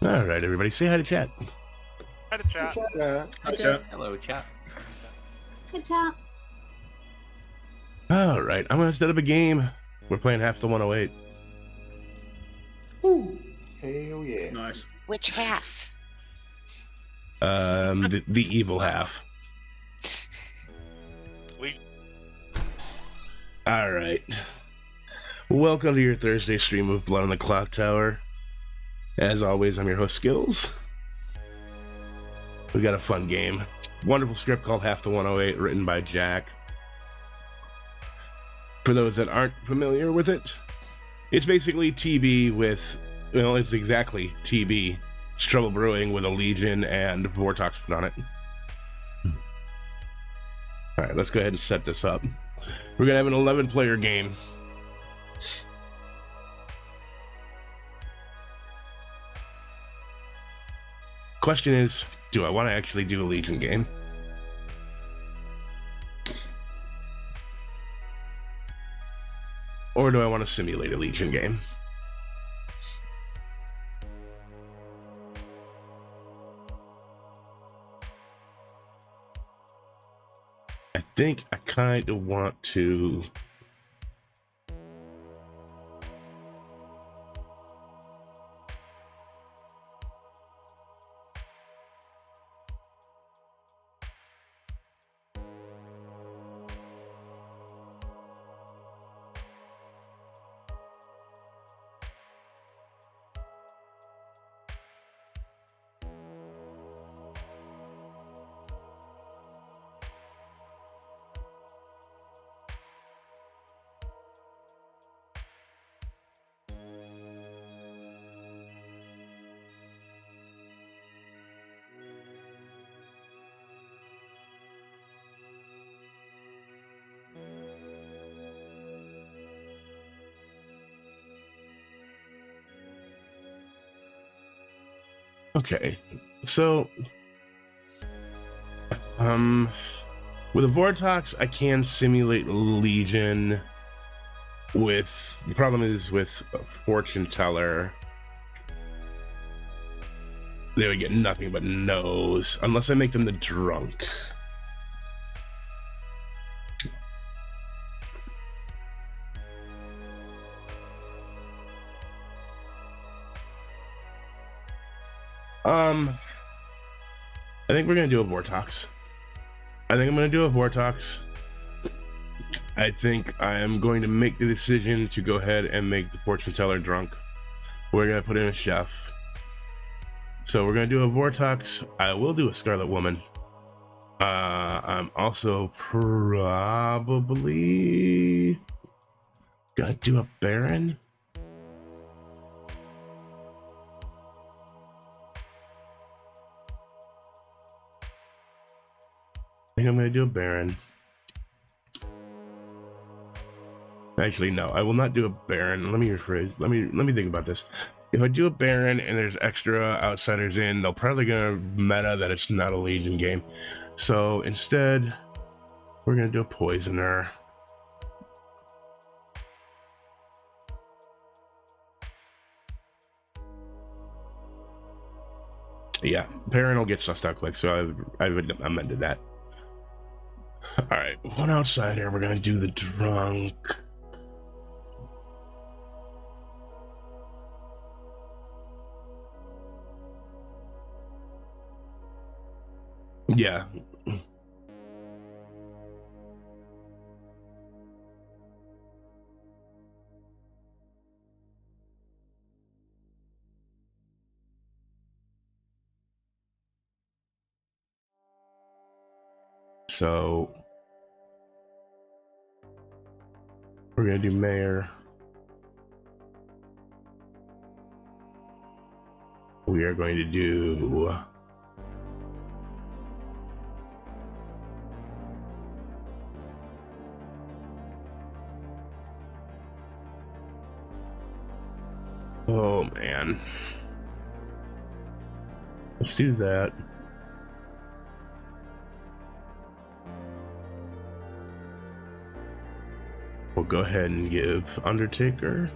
All right, everybody, say hi to chat. Hi to chat. Hi, chat. Hello, chat. Good job. All right, I'm gonna set up a game. We're playing half the 108. Woo. Hell yeah. Nice. Which half? The evil half. All right. Welcome to your Thursday stream of Blood on the Clocktower. As always, I'm your host, Skills. We got a fun game. Wonderful script called Half the 108, written by Jack. For those that aren't familiar with it, it's basically TB with, well, it's exactly TB. It's Trouble Brewing with a Legion and Vortox put on it. All right, let's go ahead and set this up. We're gonna have an 11-player game. Question is, do I want to actually do a Legion game? Or do I want to simulate a Legion game? I think I kind of want to... Okay, so with a Vortox, I can simulate Legion. With the problem is with a Fortune Teller, they would get nothing but no's unless I make them the drunk. I think we're gonna do a Vortox. I think I'm gonna do a Vortox. I think I am going to make the decision to go ahead and make the Fortune Teller drunk. We're gonna put in a chef. So we're gonna do a Vortox. I will do a Scarlet Woman. I'm also probably gonna do a Baron. I think I'm gonna do a Baron. Actually, no, I will not do a Baron. Let me rephrase. Let me think about this. If I do a Baron and there's extra outsiders in, they'll probably gonna meta that it's not a Legion game. So instead, we're gonna do a Poisoner. Yeah, Baron will get sussed out quick, so I've amended that. All right, one outsider. We're gonna do the drunk. Yeah. So we're gonna do Mayor. We are going to do oh man. Let's do that. We'll go ahead and give Undertaker.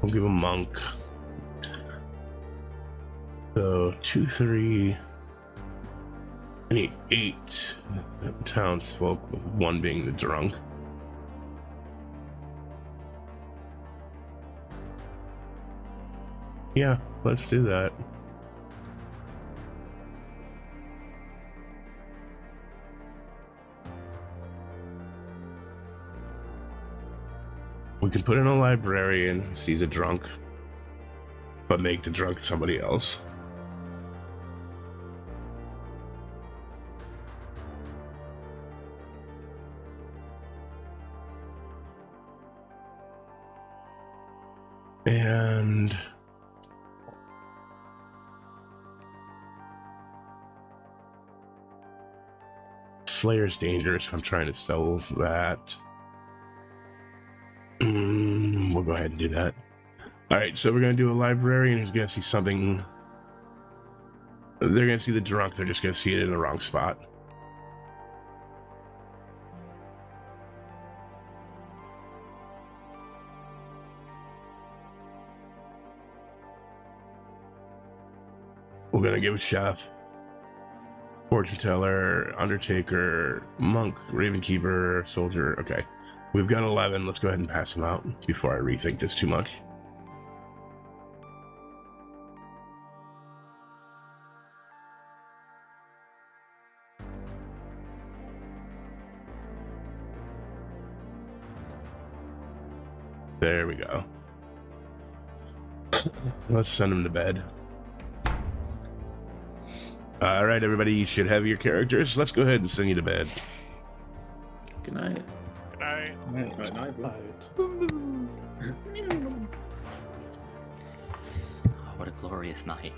We'll give a monk. So 2, 3. I need 8 townsfolk, with 1 being the drunk. Yeah, let's do that. We can put in a librarian, sees a drunk, but make the drunk somebody else. And Slayer's dangerous. I'm trying to sell that. We'll go ahead and do that. All right, so we're gonna do a librarian who's gonna see something. They're gonna see the drunk. They're just gonna see it in the wrong spot. We're gonna give a chef, fortune teller, undertaker, monk, ravenkeeper, soldier. Okay, we've got 11. Let's go ahead and pass them out before I rethink this too much. There we go. Let's send them to bed. All right, everybody, you should have your characters. Let's go ahead and send you to bed. Good night. Good night. Good night. Oh, what a glorious night.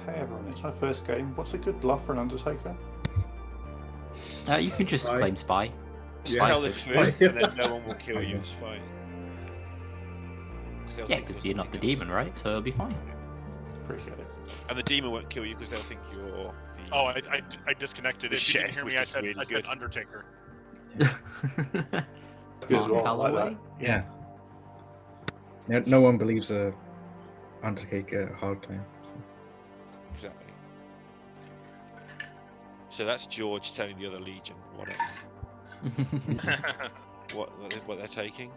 Hey everyone, it's my first game. What's a good bluff for an Undertaker? You can just claim spy. Spy Tell is this good. move, and then no one will kill you. It's fine. Yeah, because you're not the demon, right? So it'll be fine. Appreciate it. And the demon won't kill you because they'll think you're the. Oh, I disconnected. The If you didn't chef, hear which me, I is said really I said good. Undertaker. Good as Mark well, like Calloway? that. Yeah. No one believes a Undertaker hard claim. So. Exactly. So that's George telling the other Legion what they're taking.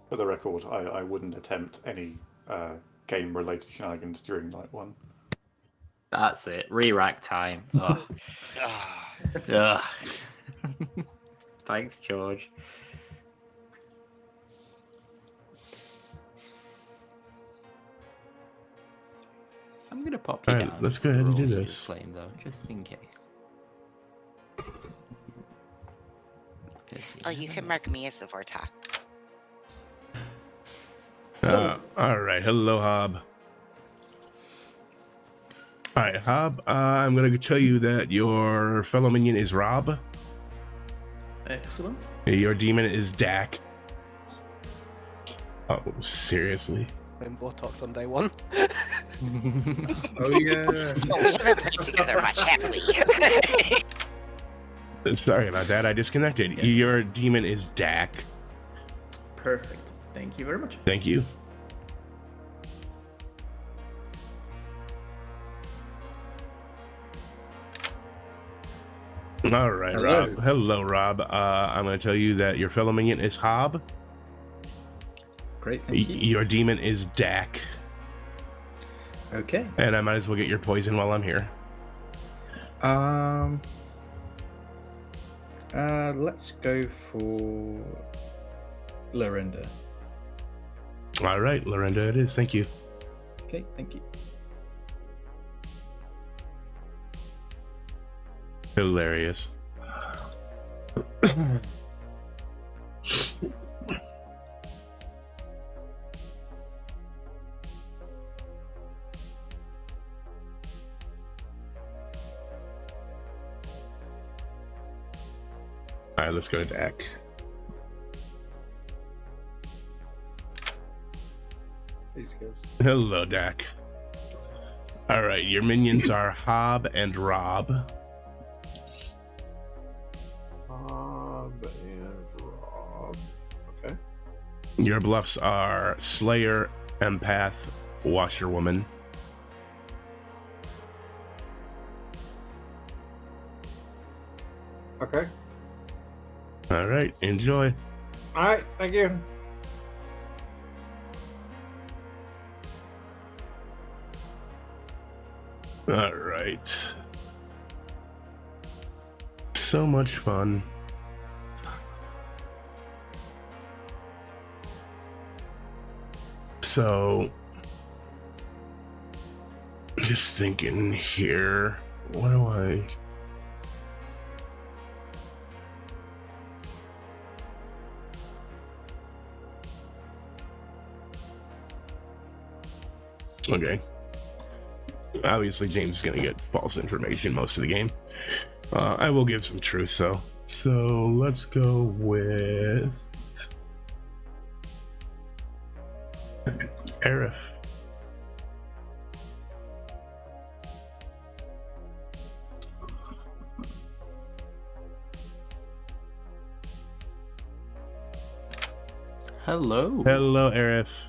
For the record, I wouldn't attempt any game-related shenanigans during night one. That's it. Re-rack time. Ugh. Ah, Ugh. Thanks, George. I'm gonna pop you Alright, down. let's as go the ahead and do role you this. just claimed, though, just in case. Oh, you can mark me as the Vortok. All right, hello, Hob. All right, Hob, I'm going to tell you that your fellow minion is Rob. Excellent. Your demon is Dak. Oh, seriously? In Botox on day one. Oh yeah. Well, we haven't played together much, have we? Sorry about that, I disconnected. Yeah. Your demon is Dak. Perfect. Thank you very much. Thank you. All right, Hello. Rob. Hello, Rob. I'm going to tell you that your fellow minion is Hob. Great. Thank you. Your demon is Dak. Okay. And I might as well get your poison while I'm here. Let's go for Lorinda. All right, Lorinda, it is. Thank you. Okay, thank you. Hilarious. All right, let's go to Dak. Hey, Skills. Hello, Dak. All right, your minions are Hob and Rob. Hob and Rob. Okay. Your bluffs are Slayer, Empath, Washerwoman. Okay. All right, enjoy. All right. Thank you. All right. So much fun. So, just thinking here, what do I... Okay. Obviously, James is going to get false information most of the game. I will give some truth, though. So, let's go with... Aerith. Hello. Hello, Aerith.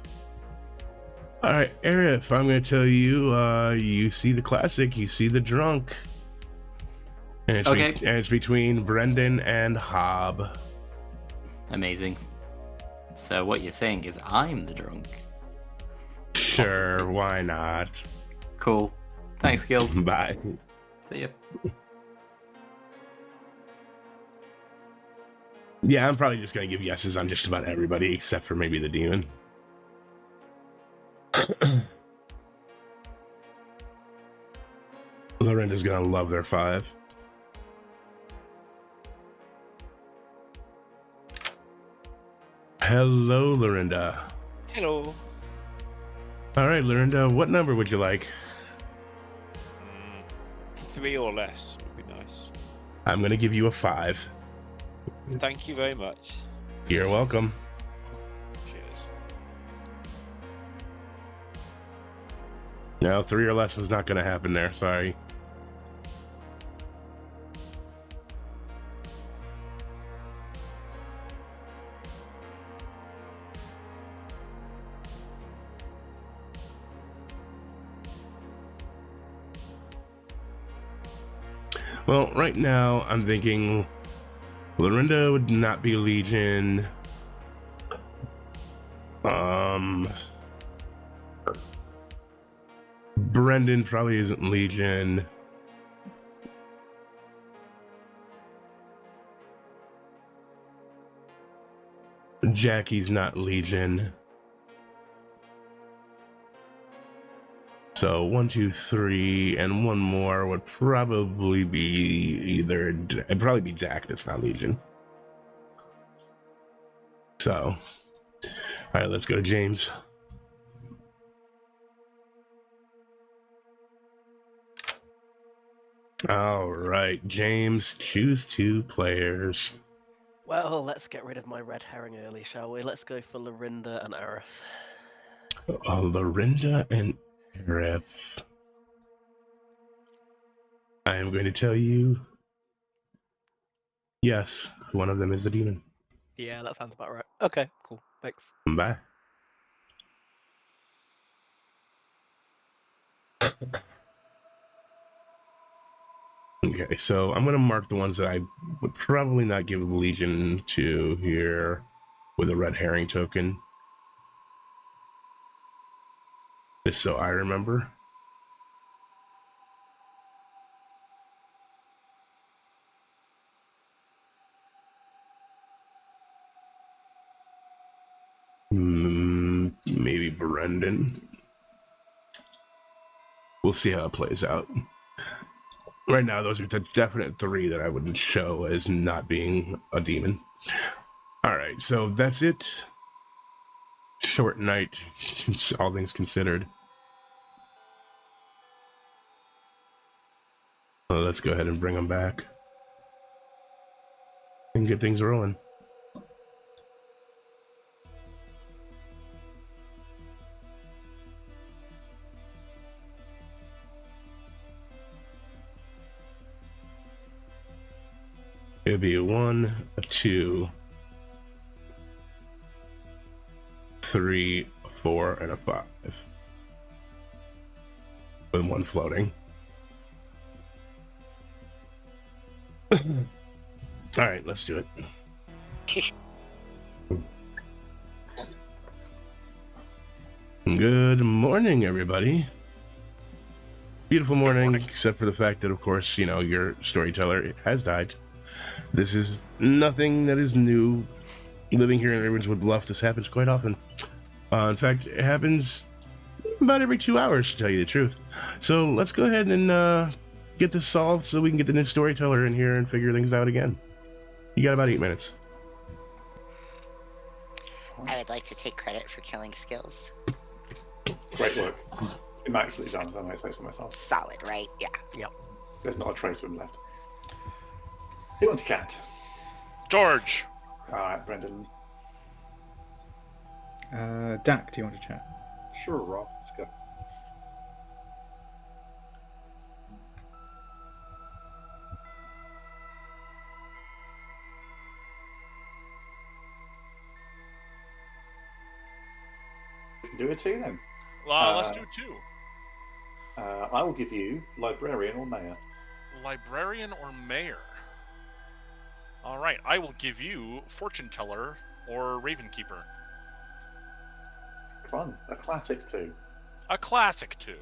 All right, Aerith, I'm going to tell you, you see the classic, you see the drunk. And it's, Okay. and it's between Brendan and Hob. Amazing. So what you're saying is I'm the drunk. Sure, Possibly. why not? Cool. Thanks, Skills. Bye. See ya. Yeah, I'm probably just going to give yeses on just about everybody, except for maybe the demon. Lorinda's going to love their 5. Hello, Lorinda. Hello. All right, Lorinda, what number would you like? 3 or less would be nice. I'm going to give you a 5. Thank you very much. You're welcome. Cheers. No, 3 or less was not going to happen there. Sorry. Well, right now I'm thinking Lorinda would not be Legion. Brendan probably isn't Legion. Jackie's not Legion. So 1, 2, 3, and one more would probably be it'd probably be Dak that's not Legion. So, all right, let's go to James. All right, James, choose 2 players. Well, let's get rid of my red herring early, shall we? Let's go for Lorinda and Aerith. Lorinda and Aerith. I am going to tell you, yes, one of them is the demon. Yeah, that sounds about right. Okay, cool. Thanks. Bye. Okay, so I'm going to mark the ones that I would probably not give the Legion to here with a red herring token. Just so I remember. Maybe Brendan. We'll see how it plays out. Right now, those are the definite 3 that I wouldn't show as not being a demon. All right, so that's it. Short night, all things considered. Well, let's go ahead and bring them back. and get things rolling. It'd be a 1, a 2, 3, a 4, and a 5. With 1 floating. Alright, let's do it. Good morning, everybody. Beautiful morning, except for the fact that, of course, you know, your storyteller has died. This is nothing that is new. Living here in Ravenswood Bluff, this happens quite often. In fact, it happens about every 2 hours, to tell you the truth. So let's go ahead and get this solved so we can get the new storyteller in here and figure things out again. You got about 8 minutes. I would like to take credit for killing skills. Great work. Immaculately done, if I might say so myself. Solid, right? Yeah. There's not a trace of him left. Who wants a cat? George. Alright, Brendan. Dak, do you want to chat? Sure, Rob. Let's go. We can do a 2 then. Let's do 2. I will give you librarian or mayor. Librarian or mayor? All right, I will give you fortune teller or raven keeper. Fun. A classic 2. A classic 2.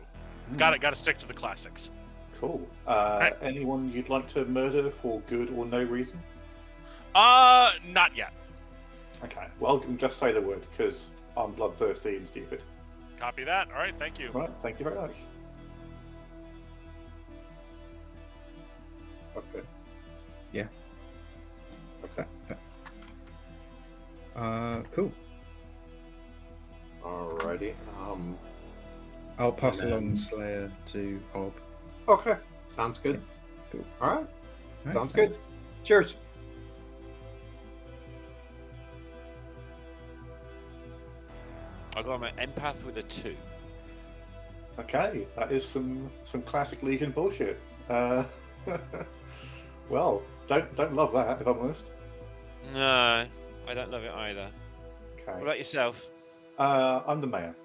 Got to stick to the classics. Cool. Anyone you'd like to murder for good or no reason? Not yet. Okay. Well, just say the word because I'm bloodthirsty and stupid. Copy that. All right, thank you. Right. Thank you very much. Okay. Yeah. Cool. Alrighty. I'll pass And along then- Slayer to Hob. Okay. Sounds good. Cool. All right. Right, Sounds thanks. good. Cheers. I got an empath with a 2. Okay, that is some classic Legion bullshit. Well, don't love that if I'm honest. No, I don't love it either. What Okay. about yourself? I'm the mayor.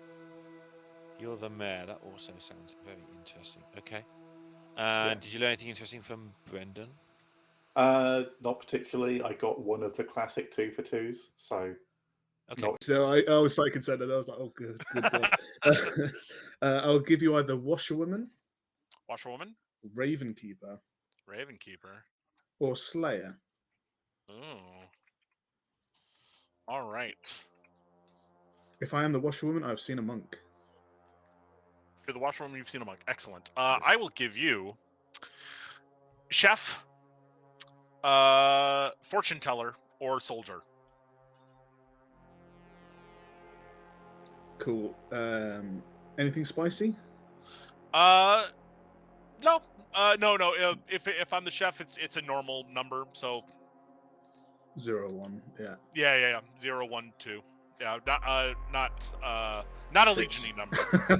You're the mayor. That also sounds very interesting. Okay. Yeah. Did you learn anything interesting from Brendan? Not particularly. I got one of the classic 2 for 2s, so Okay. not So I was slightly concerned, and I was like, "Oh, good God." I'll give you either Washerwoman, Washerwoman, Ravenkeeper, raven keeper. or Slayer. Oh. All right. If I am the Washerwoman, I've seen a monk. If you're the washerwoman, you've seen a monk. Excellent. I will give you chef, fortune teller, or soldier. Cool. Anything spicy? No. No. If I'm the chef, it's a normal number. So 0-1. Yeah. yeah. 0, 1, 2. Yeah, not a 6. legiony number.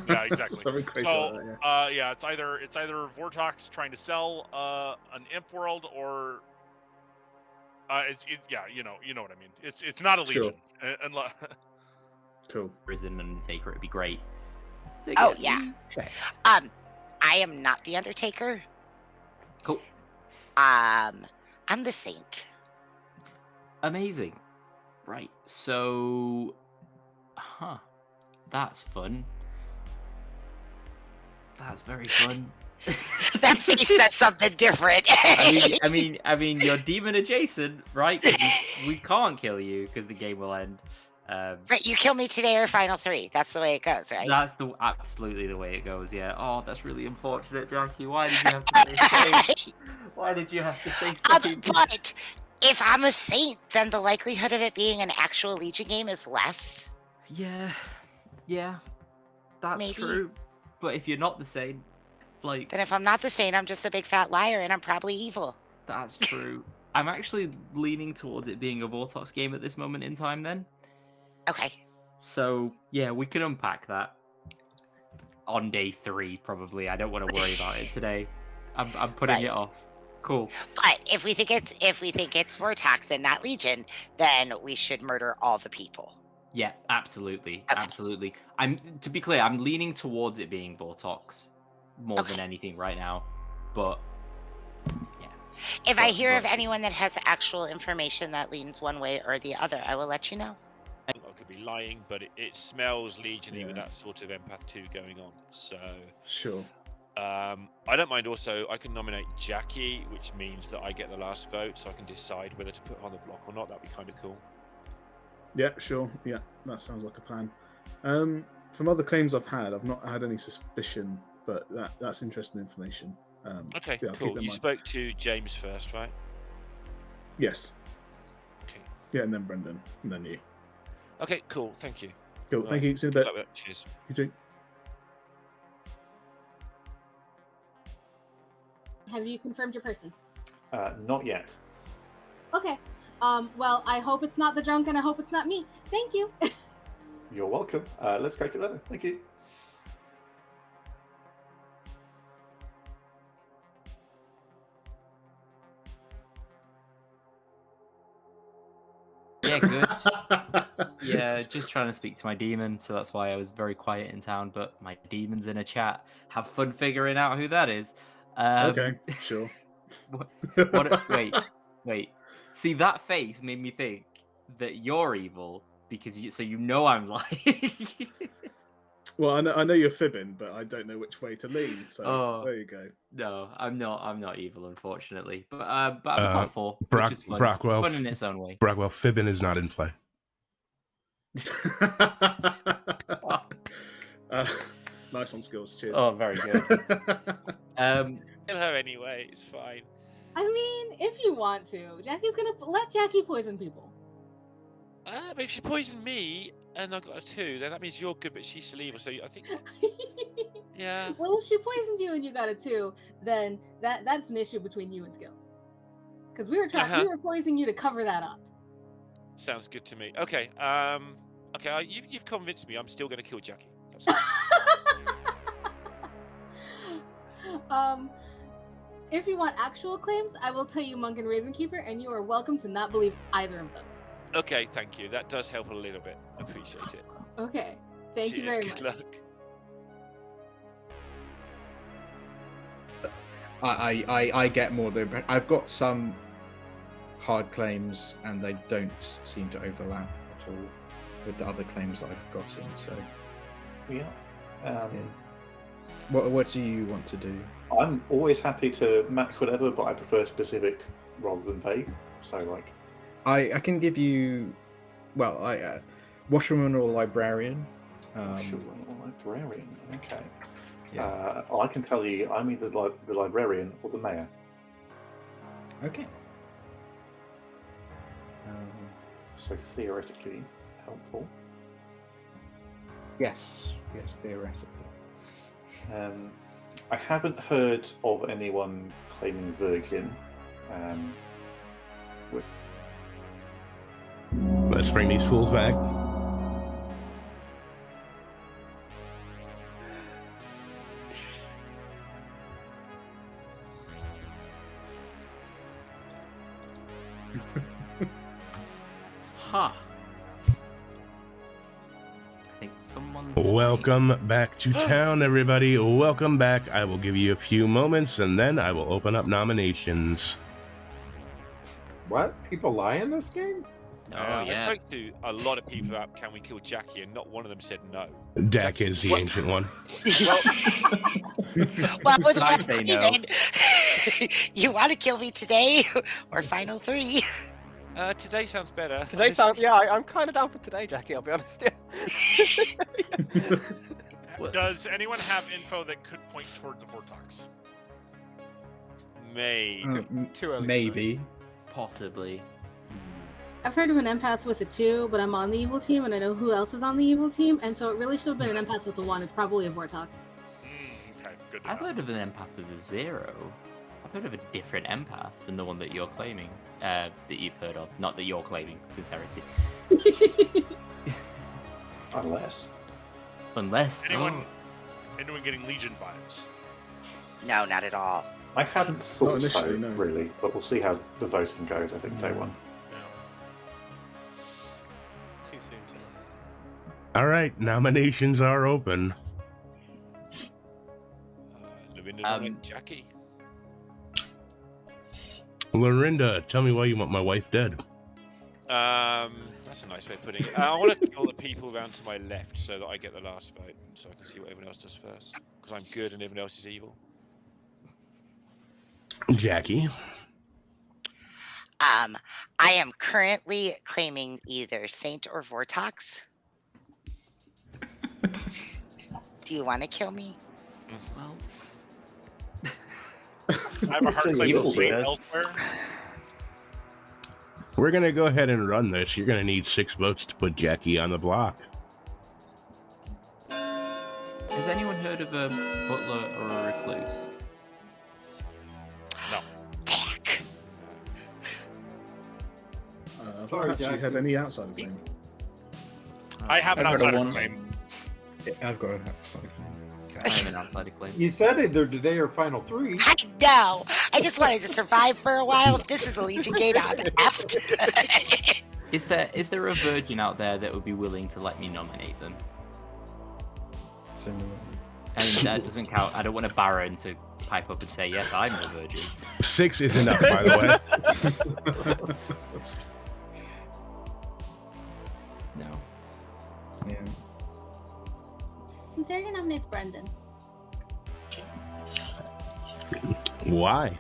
Yeah, exactly. Something crazy So like that, yeah, it's either Vortox trying to sell an imp world or yeah, you know what I mean. It's not a Sure. legion. Unless Cool. Risen Undertaker, it'd be great. to Oh, get yeah. you checked. I am not the Undertaker. Cool. I'm the Saint. Amazing. Right, so... That's fun. That's very fun. That face says something different. I mean, you're demon adjacent, right? 'Cause we can't kill you because the game will end. Right, you kill me today or final 3. That's the way it goes, right? That's absolutely the way it goes. Yeah. Oh, that's really unfortunate, Jackie. Why did you have to say? Why did you have to say something? But if I'm a Saint, then the likelihood of it being an actual Legion game is less. Yeah, that's Maybe. true. But if you're not the same, like Then if I'm not the Saint, I'm just a big fat liar and I'm probably evil. that's true. I'm actually leaning towards it being a Vortox game at this moment in time. Then, Okay. so yeah, we can unpack that on day 3 probably. I don't want to worry about it today. I'm putting Right. it off. Cool. But if we think it's Vortox and not Legion, then we should murder all the people. Yeah, absolutely, Okay. absolutely. To be clear, I'm leaning towards it being Vortox more than Okay. anything right now. But yeah, If I But- hear of but- anyone that has actual information that leans one way or the other, I will let you know. I could be lying, but it smells Legion-y with Yeah. that sort of Empath 2 going on. So Sure. I don't mind also, I can nominate Jackie, which means that I get the last vote, so I can decide whether to put her on the block or not. That'd be kind of cool. Yeah, sure. Yeah, that sounds like a plan. From other claims I've had, I've not had any suspicion, but that's interesting information. Okay, yeah, I'll keep cool. that in You mind. spoke to James first, right? Yes. Okay. Yeah, and then Brendan, and then you. Okay, cool. Thank you. Cool. Right. Thank you. See you in a Good bit. luck with that. Cheers. You too. Have you confirmed your person? Not yet. Okay. Well, I hope it's not the drunk, and I hope it's not me. Thank you. You're welcome. Let's calculate it. Thank you. yeah, good. Yeah, just trying to speak to my demon, so that's why I was very quiet in town. But my demon's in a chat. Have fun figuring out who that is. Okay, sure. Wait. See, that face made me think that you're evil because you know I'm lying. Well, I know you're fibbing, but I don't know which way to lean. So Oh. there you go. No, I'm not evil, unfortunately. But I'm top 4, Brock- which is fun. Brockwell- Fun in its own way. Brockwell, fibbing is not in play. Nice one, skills. Cheers. Oh, very good. Kill her anyway. It's fine. I mean, if you want to, Jackie's gonna let Jackie poison people. But if she poisoned me and I got a 2, then that means you're good, but she's still evil. So I think, yeah. Well, if she poisoned you and you got a 2, then that's an issue between you and Skills. Because we were we were poisoning you to cover that up. Sounds good to me. Okay. Okay. You've convinced me. I'm still going to kill Jackie. That's If you want actual claims, I will tell you Monk and Ravenkeeper, and you are welcome to not believe either of those. okay. Thank you. That does help a little bit. Appreciate it. Okay. Thank you Cheers, very good much. luck. I get more though. I've got some hard claims, and they don't seem to overlap at all with the other claims that I've gotten. So, Yeah. what do you want to do? I'm always happy to match whatever, but I prefer specific rather than vague. So, like, I can give you, well, washerman or librarian. Washerman or librarian. Okay. Yeah. I can tell you, I'm either the librarian or the mayor. Okay. So theoretically helpful. Yes, theoretically. I haven't heard of anyone claiming Virgin. Let's bring these fools back. Ha. I think someone's. Welcome back to town, everybody. Welcome back. I will give you a few moments, and then I will open up nominations. What? People lie in this game? Oh, I yeah. spoke to a lot of people about can we kill Jackie, and not one of them said no. Dak is the ancient one. Well, with I one say no. demon, you want to kill me today or final 3? Today sounds better. Today sounds, yeah, I'm kind of down for today, Jackie, I'll be honest. Yeah. Does anyone have info that could point towards a Vortox? Maybe. Too early. Maybe. Possibly. I've heard of an empath with a 2, but I'm on the evil team, and I know who else is on the evil team, and so it really should have been an empath with a 1. It's probably a Vortox. Okay, good to I've know. heard of an empath with a 0. I've heard of a different empath than the one that you're claiming, that you've heard of. Not that you're claiming, sincerity. Unless. Anyone getting Legion vibes? No, not at all. I hadn't thought so, initially, no. really, but we'll see how the voting goes, I think, day one. Too soon to know. All right, nominations are open. Lorinda nominated Jackie. Lorinda, tell me why you want my wife dead. That's a nice way of putting it. I want to kill the people around to my left so that I get the last vote, so I can see what everyone else does first. Because I'm good and everyone else is evil. Jackie. I am currently claiming either Saint or Vortox. Do you want to kill me? Well, I have a hard claim to Saint elsewhere. We're going to go ahead and run this. You're going to need 6 votes to put Jackie on the block. has anyone heard of a butler or a recluse? No. Dick. I've Sorry, not actually Jack. had any outside claim. I have an I've got a outsider one. claim. I've got an outside claim. I'm an outsider claim. You said either today or final 3. I know. I just wanted to survive for a while. If this is a Legion gate, I'm effed. Is there a virgin out there that would be willing to let me nominate them? Similar. And that doesn't count. I don't want a Baron to pipe up and say, yes, I'm the virgin. 6 is enough, by the way. No. Yeah. Sincerity nominates Brendan. Why?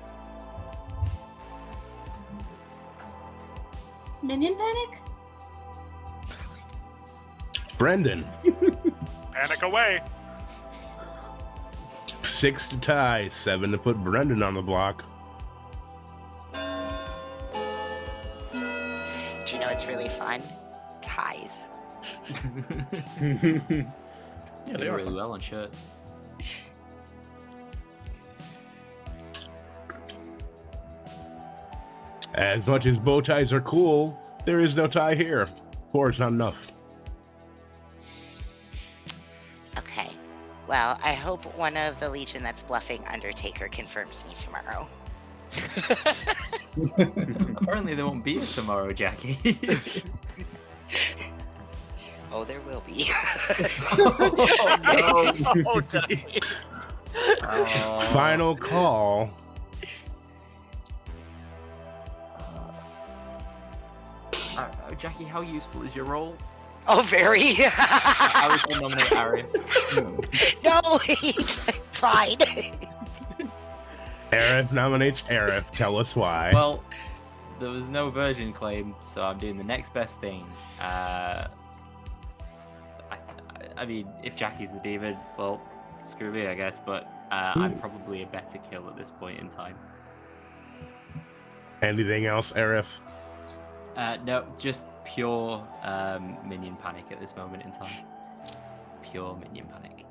Minion panic? Brendan. Panic away. 6 to tie, 7 to put Brendan on the block. Do you know what's really fun? Ties. Yeah, they do really well on shirts. As much as bow ties are cool, there is no tie here. 4 is not enough. Okay. Well, I hope one of the Legion that's bluffing Undertaker confirms me tomorrow. Apparently there won't be a tomorrow, Jackie. Oh, there will be. Final call. Jackie, how useful is your role? Oh, very. I was going to nominate Arif. No, it's fine. Arif nominates Arif. Tell us why. Well, there was no virgin claim, so I'm doing the next best thing. I mean, if Jackie's the demon, well, screw me, I guess, but I'm probably a better kill at this point in time. Anything else, Arif? No, just pure minion panic at this moment in time. Pure minion panic.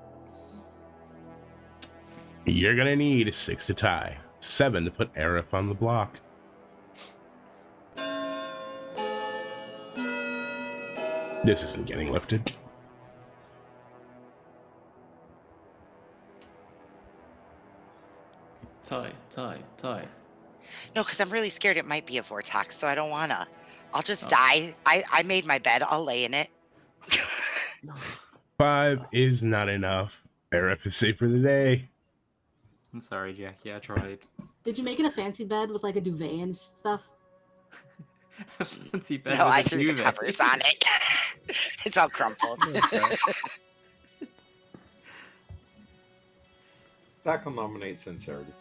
You're gonna need 6 to tie, 7 to put Arif on the block. This isn't getting lifted. Tie. No, because I'm really scared it might be a Vortox, so I don't wanna. I'll just die. I made my bed. I'll lay in it. 5 is not enough. Arif is safe for the day. I'm sorry, Jackie, I tried. Did you make it a fancy bed with like a duvet and stuff? Fancy bed No, with I a threw the duvet. covers on it. It's all crumpled. That can nominate Sincerity.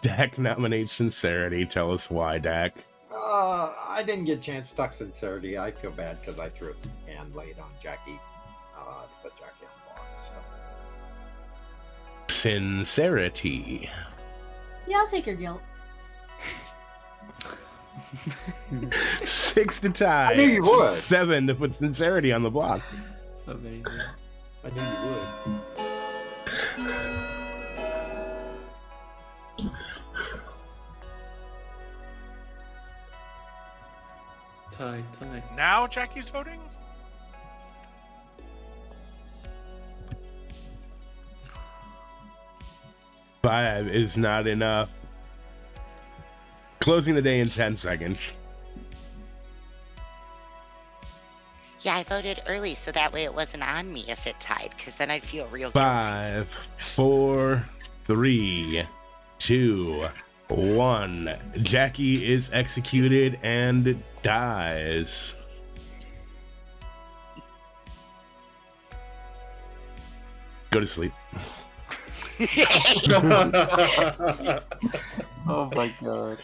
Dak nominates Sincerity. Tell us why, Dak. I didn't get a chance to talk Sincerity. I feel bad because I threw it and laid on Jackie to put Jackie on the block. So. Sincerity. Yeah, I'll take your guilt. 6 to tie. I knew you would. 7 to put Sincerity on the block. Amazing. I knew you would. Tie. Now Jackie's voting? Five is not enough. Closing the day in 10 seconds. Yeah, I voted early so that way it wasn't on me if it tied, because then I'd feel real guilty. 5, 4, 3, 2, 1. Jackie is executed and dies. Go to sleep. Oh my god.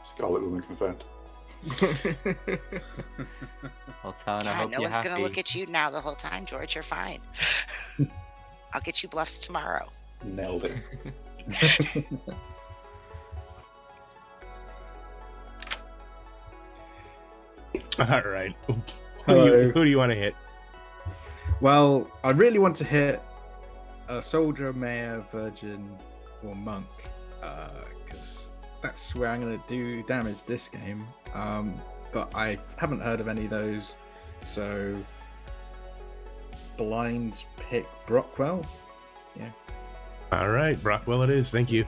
Scarlet Woman confirmed. Well, Town, I God, hope no you're one's happy. gonna look at you now the whole time, George. You're fine. I'll get you bluffs tomorrow. Nailed it. All right. Hello. Who do you want to hit? Well, I really want to hit a soldier, mayor, virgin, or monk, because that's where I'm going to do damage this game. But I haven't heard of any of those, so blinds pick Brockwell. Yeah. All right, Brockwell it is. Thank you.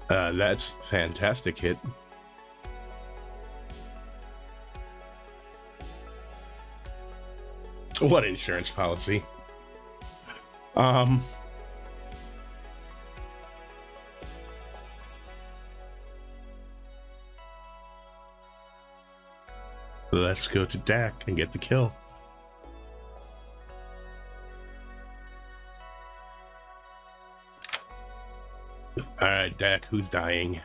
That's fantastic hit. What insurance policy? Let's go to Dak and get the kill. All right, Dak, who's dying?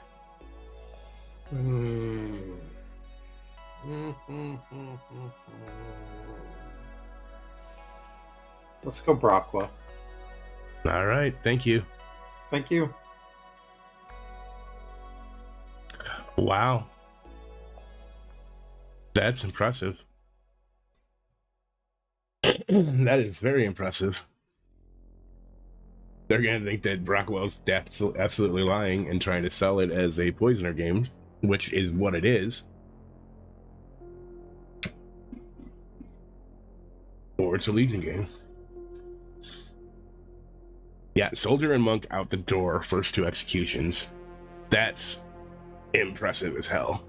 Let's go Brockwell. All right, thank you. Thank you. Wow. That's impressive. That is very impressive. They're going to think that Brockwell's absolutely lying and trying to sell it as a poisoner game, which is what it is. Or it's a Legion game. Yeah, Soldier and Monk out the door, first two executions. That's impressive as hell.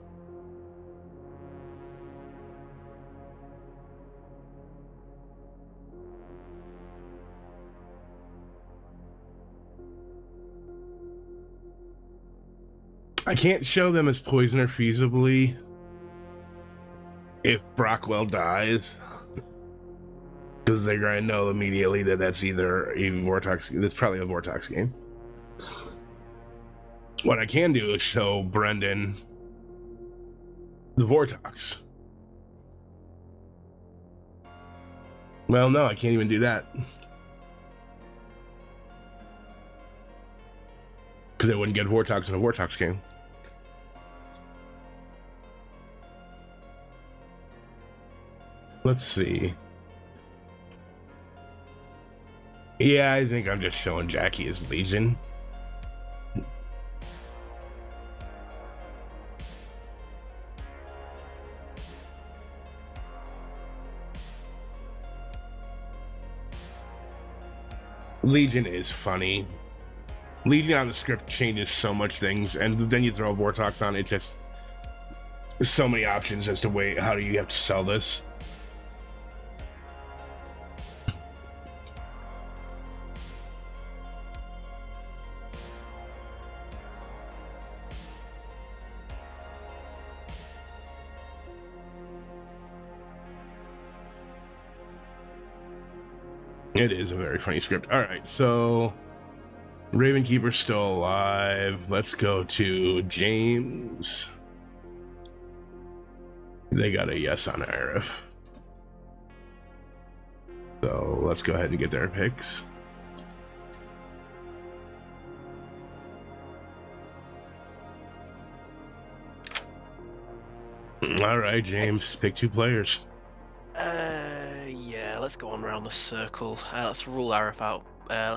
I can't show them as poisoner feasibly if Brockwell dies, because they're going to know immediately that that's either a Vortex. That's probably a Vortex game. What I can do is show Brendan the Vortex. Well, no, I can't even do that. Because I wouldn't get Vortex in a Vortex game. Let's see. Yeah, I think I'm just showing Jackie as Legion. Legion is funny. Legion on the script changes so much things, and then you throw Vortex on it, just so many options as to how do you have to sell this. It is a very funny script. All right, so Ravenkeeper's still alive. Let's go to James. They got a yes on Arif. So let's go ahead and get their picks. All right, James, pick two players. Yeah, let's let's go on around the circle. Let's rule Arif out.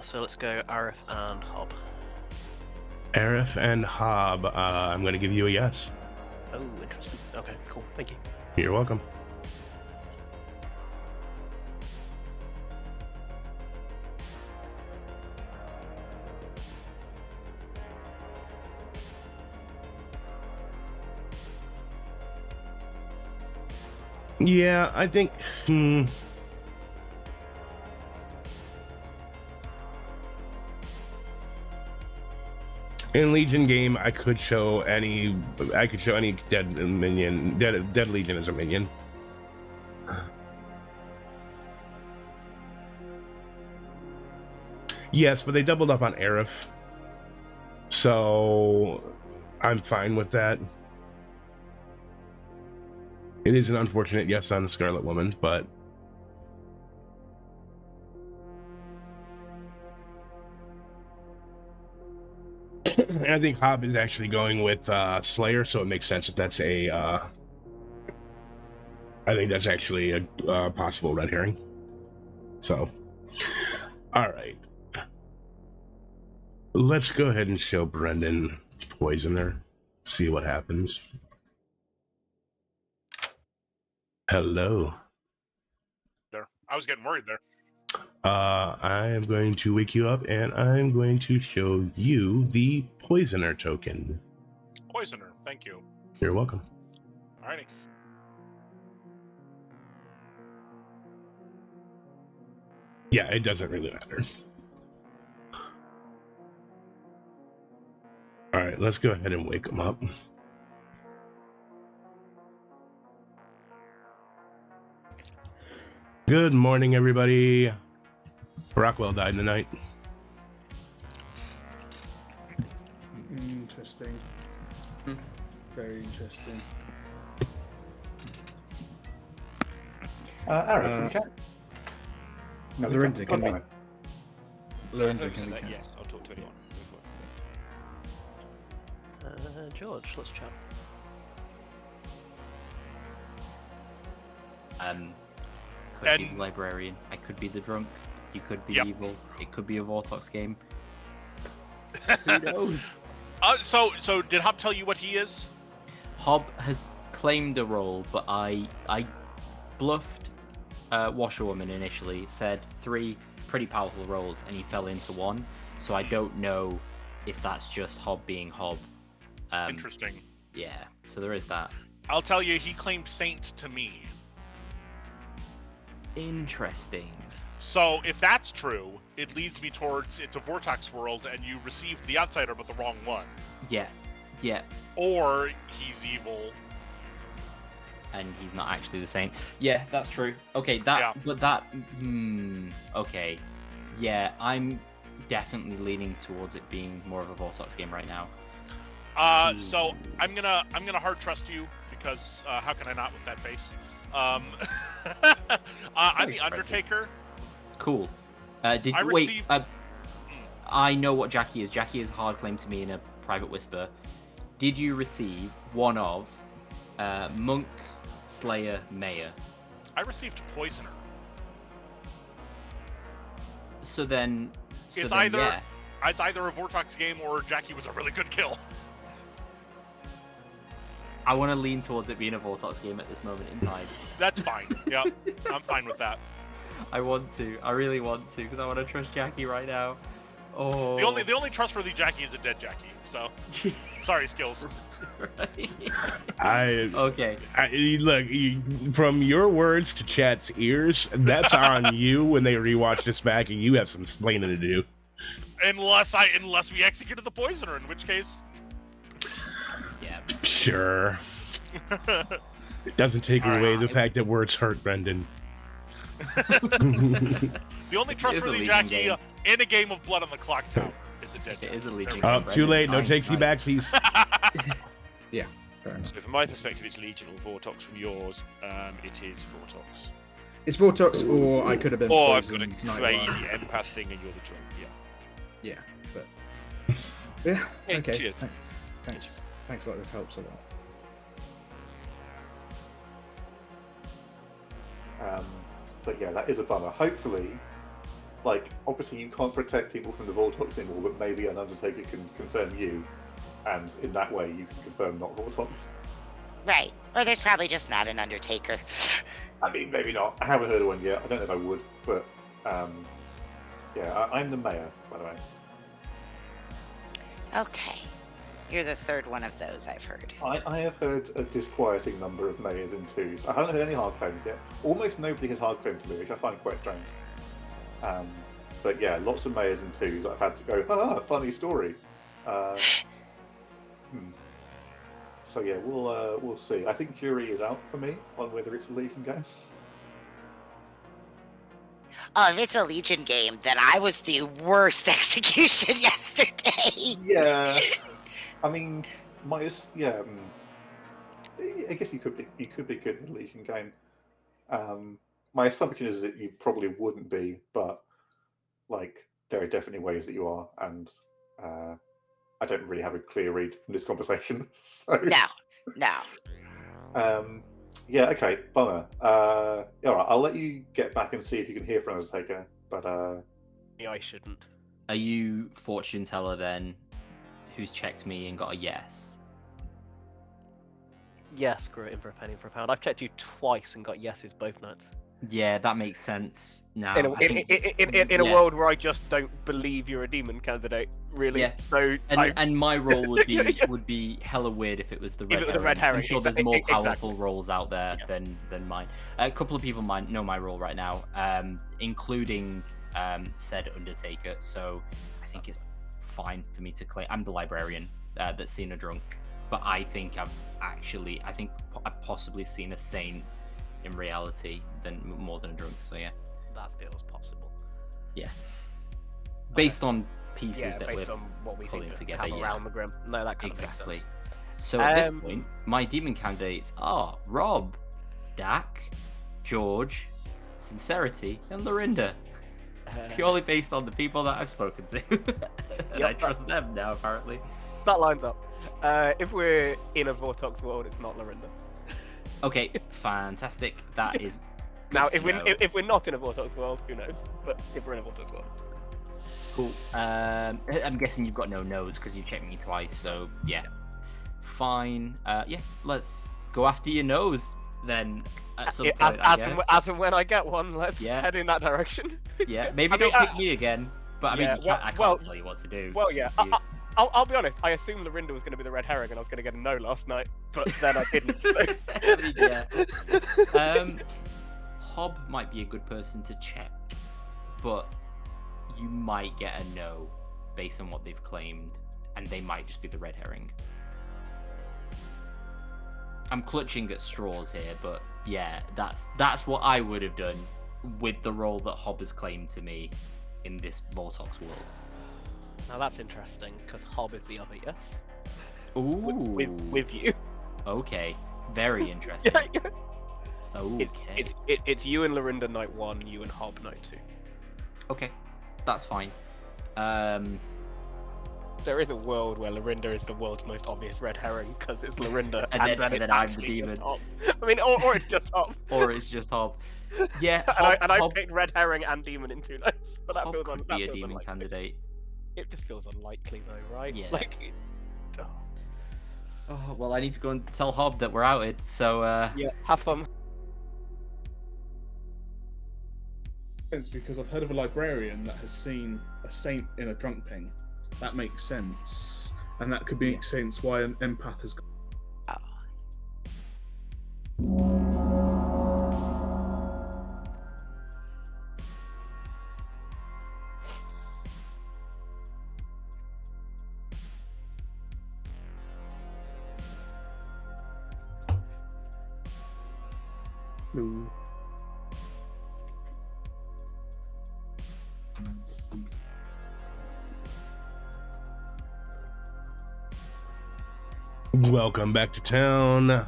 So let's go Arif and Hob. Arif and Hob, I'm going to give you a yes. Oh, interesting. Okay, cool. Thank you. You're welcome. Yeah, I think. In Legion game, I could show any dead minion, dead Legion as a minion. Yes, but they doubled up on Arif, so I'm fine with that. It is an unfortunate yes on the Scarlet Woman, but I think Hob is actually going with Slayer, so it makes sense if that's a. I think that's actually a possible red herring. So, all right, let's go ahead and show Brendan Poisoner. See what happens. Hello. There, I was getting worried there. I am going to wake you up, and I'm going to show you the Poisoner token. Poisoner, thank you. You're welcome. Alrighty. Yeah, it doesn't really matter. All right, let's go ahead and wake him up. Good morning, everybody. Rockwell died tonight. Interesting. Very interesting. Arif, can you chat? No, Lorinda, can we? God Lorinda, Whoever can said we that, chat? yes, I'll talk to anyone. Go for it. George, let's chat. Could be the librarian. I could be the drunk. You could be evil. It could be a Vortox game. Who knows? So did Hob tell you what he is? Hob has claimed a role, but I bluffed Washerwoman initially, said 3 pretty powerful roles, and he fell into 1. So I don't know if that's just Hob being Hob. Interesting. Yeah, so there is that. I'll tell you, he claimed Saint to me. Interesting. So if that's true, it leads me towards it's a Vortex world, and you received the Outsider but the wrong one. Yeah, yeah. Or he's evil. And he's not actually the Saint. Yeah, that's true. Okay, but that. Okay, yeah, I'm definitely leaning towards it being more of a Vortox game right now. So I'm gonna hard trust you because how can I not with that face? I'm the Undertaker. Cool. I know what Jackie is. Jackie is a hard claim to me in a private whisper. Did you receive one of Monk, Slayer, Mayor? I received Poisoner. So then, it's either a Vortox game or Jackie was a really good kill. I want to lean towards it being a Vortox game at this moment in time. That's fine. Yeah, I'm fine with that. I want to. I really want to because I want to trust Jackie right now. Oh. The only trustworthy Jackie is a dead Jackie. So sorry, Skills. Okay. Look, from your words to chat's ears, that's on you when they rewatch this back, and you have some explaining to do. Unless we executed the Poisoner, in which case. Yeah. Sure. It doesn't take away the fact that words hurt, Brendan. The only trustworthy Jackie in a game of Blood on the Clocktower is a dead. It is a Legion. Oh, too late. No takesy backsies. Yeah. Fair enough. So from my perspective, it's Legion or Vortox. From yours, it is Vortox. It's Vortox, or I could have been. Or I've got a Poisoned crazy Nightmare. empath thing, and you're the drunk. Yeah. Yeah, but yeah. Hey, Okay. cheers. Thanks a lot. This helps a lot. But yeah, that is a bummer. Hopefully, like, obviously you can't protect people from the Vortox anymore, but maybe an Undertaker can confirm you, and in that way you can confirm not Vortox. Right. Or there's probably just not an Undertaker. I mean, maybe not. I haven't heard of one yet. I don't know if I would, but yeah, I'm the mayor, by the way. Okay. You're the third one of those I've heard. I have heard a disquieting number of mayors in twos. I haven't heard any hard claims yet. Almost nobody has hard claimed to me, which I find quite strange. But yeah, lots of mayors in twos. I've had to go, funny story. So yeah, we'll see. I think jury is out for me on whether it's a Legion game. Oh, if it's a Legion game, then I was the worst execution yesterday. Yeah, I mean, I guess you could be good in a Legion game. My assumption is that you probably wouldn't be, but like there are definitely ways that you are, and I don't really have a clear read from this conversation. So No. Yeah, okay, bummer. All right, I'll let you get back and see if you can hear from Undertaker, but yeah, I shouldn't. Are you fortune teller then, who's checked me and got a yes? Yes, screw it, in for a penny for a pound. I've checked you twice and got yeses both nights. Yeah, that makes sense now. In a world where I just don't believe you're a demon candidate, really. Yeah. So and my role would be hella weird if it was the red herring. Red herring. I'm sure there's more powerful roles out there than mine. A couple of people might know my role right now, including said Undertaker. So I think it's fine for me to claim. I'm the librarian that's seen a drunk, but I think I've possibly seen a saint in reality than more than a drunk. So yeah, that feels possible. Yeah, based on pieces that based we're on what we pulling think together around the grim. No, that kind exactly. of makes sense. So at this point, my demon candidates are Rob, Dak, George, Sincerity, and Lorinda. Purely based on the people that I've spoken to, and I trust them now. Apparently, that lines up. If we're in a Vortox world, it's not Lorinda. Okay, fantastic. That is now if we're not in a Vortox world, who knows? But if we're in a Vortox world, it's cool. I'm guessing you've got no no's because you checked me twice. So yeah, fine. Yeah, let's go after your nose then. At some point, as and when I get one, let's head in that direction. Yeah, maybe don't pick me again. But I mean, I can't tell you what to do. Well, yeah. I'll be honest, I assumed Lorinda was going to be the red herring and I was going to get a no last night, but then I didn't. Hob might be a good person to check, but you might get a no based on what they've claimed, and they might just be the red herring. I'm clutching at straws here, but yeah, that's what I would have done with the role that Hob has claimed to me in this Vortox world. Now that's interesting, because Hob is the other yes. Ooh. With you. Okay. Very interesting. Okay. It's you and Lorinda night 1, you and Hob night 2. Okay. That's fine. There is a world where Lorinda is the world's most obvious red herring, because it's Lorinda, and then I'm the demon. I mean, or it's just Hob. Or it's just Hob. Yeah, I picked red herring and demon in 2 nights, but that feels could be a demon candidate. It just feels unlikely, though, right? Yeah. Oh, well, I need to go and tell Hob that we're outed. So yeah, have fun. It's because I've heard of a librarian that has seen a saint in a drunk ping. That makes sense, and that could make sense why an empath has. No. Welcome back to town.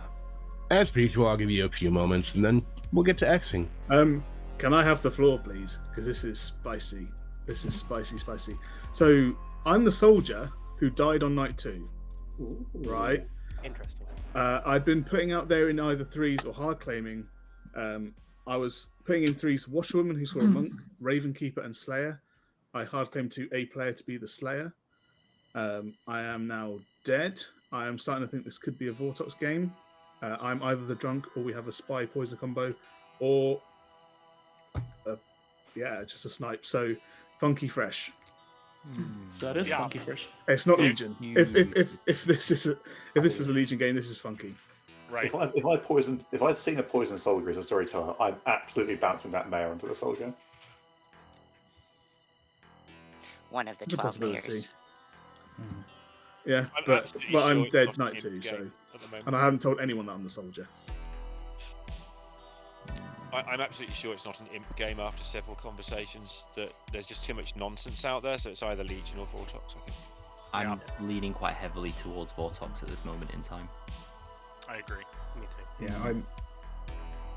As per usual, I'll give you a few moments and then we'll get to Xing. Can I have the floor, please? Because this is spicy. This is spicy. So, I'm the soldier who died on night 2. Ooh. Right? Interesting. I've been putting out there in either 3s or hard claiming I was putting in threes: Washerwoman, who saw a monk, Ravenkeeper, and Slayer. I hard claim to a player to be the Slayer. I am now dead. I am starting to think this could be a Vortox game. I'm either the drunk, or we have a spy poisoner combo, or just a snipe. So funky fresh. That is funky fresh. It's not Legion. If this is a Legion game, this is funky. Right. If I'd seen a poison soldier as a storyteller, I'm absolutely bouncing that mayor onto the soldier. One of the It's a 12 possibility. mayors. Yeah, I'm but absolutely I'm sure it's dead not night an too, imp so game at the moment. and I haven't told anyone that I'm the soldier. I'm absolutely sure it's not an imp game after several conversations, that there's just too much nonsense out there, so it's either Legion or Vortox, I think. I'm leaning quite heavily towards Vortox at this moment in time. I agree. Me too. Yeah,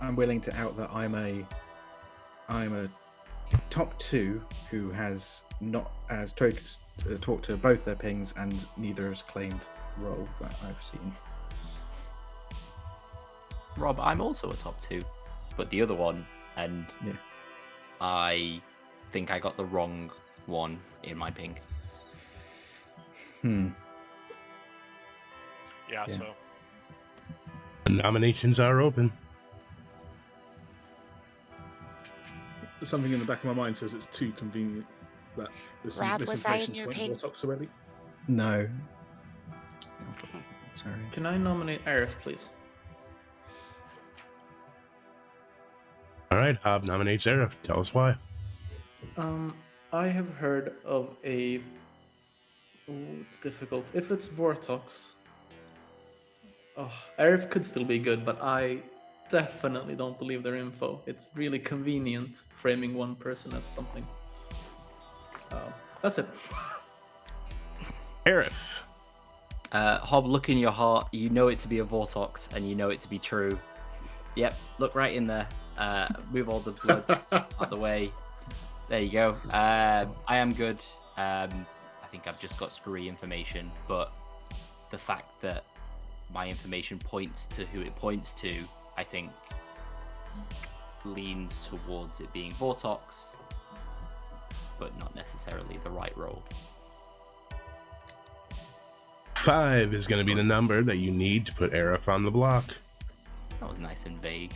I'm willing to out that I'm a top 2 who has talked to both their pings and neither has claimed role that I've seen. Rob, I'm also a top 2, but the other one, and I think I got the wrong one in my ping. Yeah, so. Nominations are open. Something in the back of my mind says it's too convenient that there's some Rob, was I in misinformation your to ping? Vortox already. No. Sorry. Can I nominate Aerith, please? All right, Hob nominates Aerith. Tell us why. I have heard of a. Oh, it's difficult. If it's Vortox, Aerith could still be good, but I definitely don't believe their info. It's really convenient framing one person as something. That's it. Aerith. Hob, look in your heart. You know it to be a Vortox, and you know it to be true. Yep, look right in there. Move all the blood out the way. There you go. I am good. I think I've just got screwy information, but the fact that my information points to who it points to, I think, leans towards it being Vortox, but not necessarily the right role. 5 is going to be the number that you need to put Aerith on the block. That was nice and vague.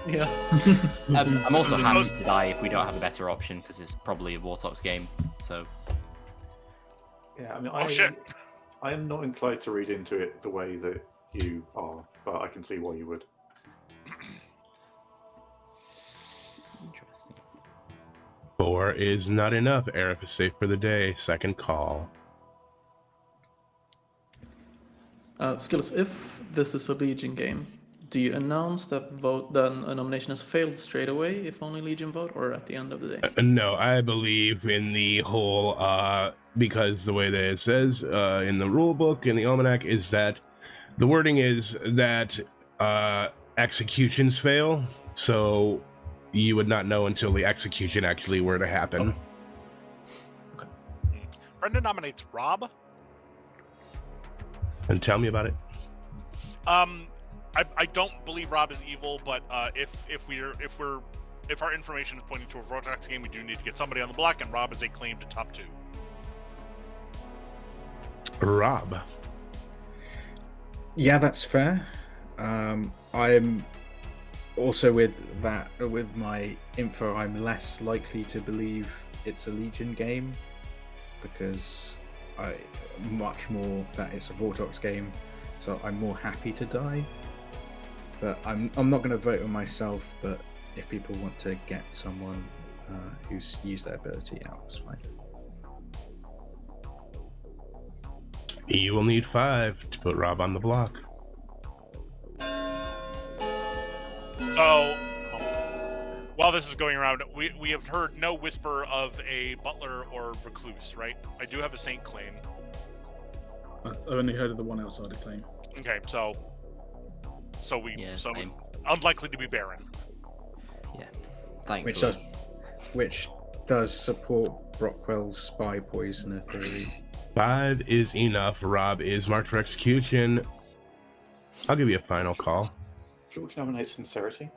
Yeah. I'm also happy to die if we don't have a better option, because it's probably a Vortox game. So. Yeah, I mean, shit. I am not inclined to read into it the way that you are, but I can see why you would. Interesting. 4 is not enough. Aerith is safe for the day. Second call. Skills, if this is a Legion game, do you announce that then a nomination has failed straight away if only Legion vote, or at the end of the day? No, I believe in the whole, because the way that it says in the rule book, in the almanac, is that the wording is that executions fail, so you would not know until the execution actually were to happen. Okay. Brendan nominates Rob. And tell me about it. I don't believe Rob is evil, but if our information is pointing to a Vortex game, we do need to get somebody on the block, and Rob is a claim to top 2. Rob. Yeah, that's fair. I'm also with my info, I'm less likely to believe it's a Legion game because much more that it's a Vortox game, so I'm more happy to die. But I'm not going to vote on myself, but if people want to get someone who's used their ability out, it's fine. You will need 5 to put Rob on the block. So, while this is going around, we have heard no whisper of a butler or recluse, right? I do have a saint claim. I've only heard of the one outsider claim. Okay, so same. unlikely to be Baron. Yeah, thankfully. Which does support Brockwell's spy poisoner theory. 5 is enough. Rob is marked for execution. I'll give you a final call. George nominates Sincerity.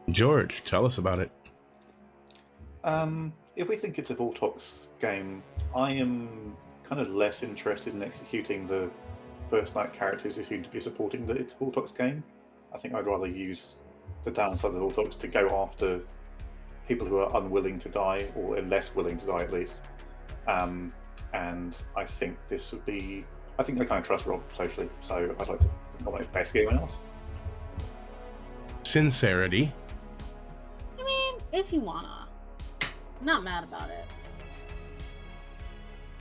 George, tell us about it. If we think it's a Vortox game, I am kind of less interested in executing the first night characters who seem to be supporting that it's a Vortox game. I think I'd rather use the downside of the Vortox to go after people who are unwilling to die, or less willing to die at least. And I think this would be... I think I kind of trust Rob socially, so I'd like to nominate best game else. Sincerity. I mean, if you wanna. I'm not mad about it.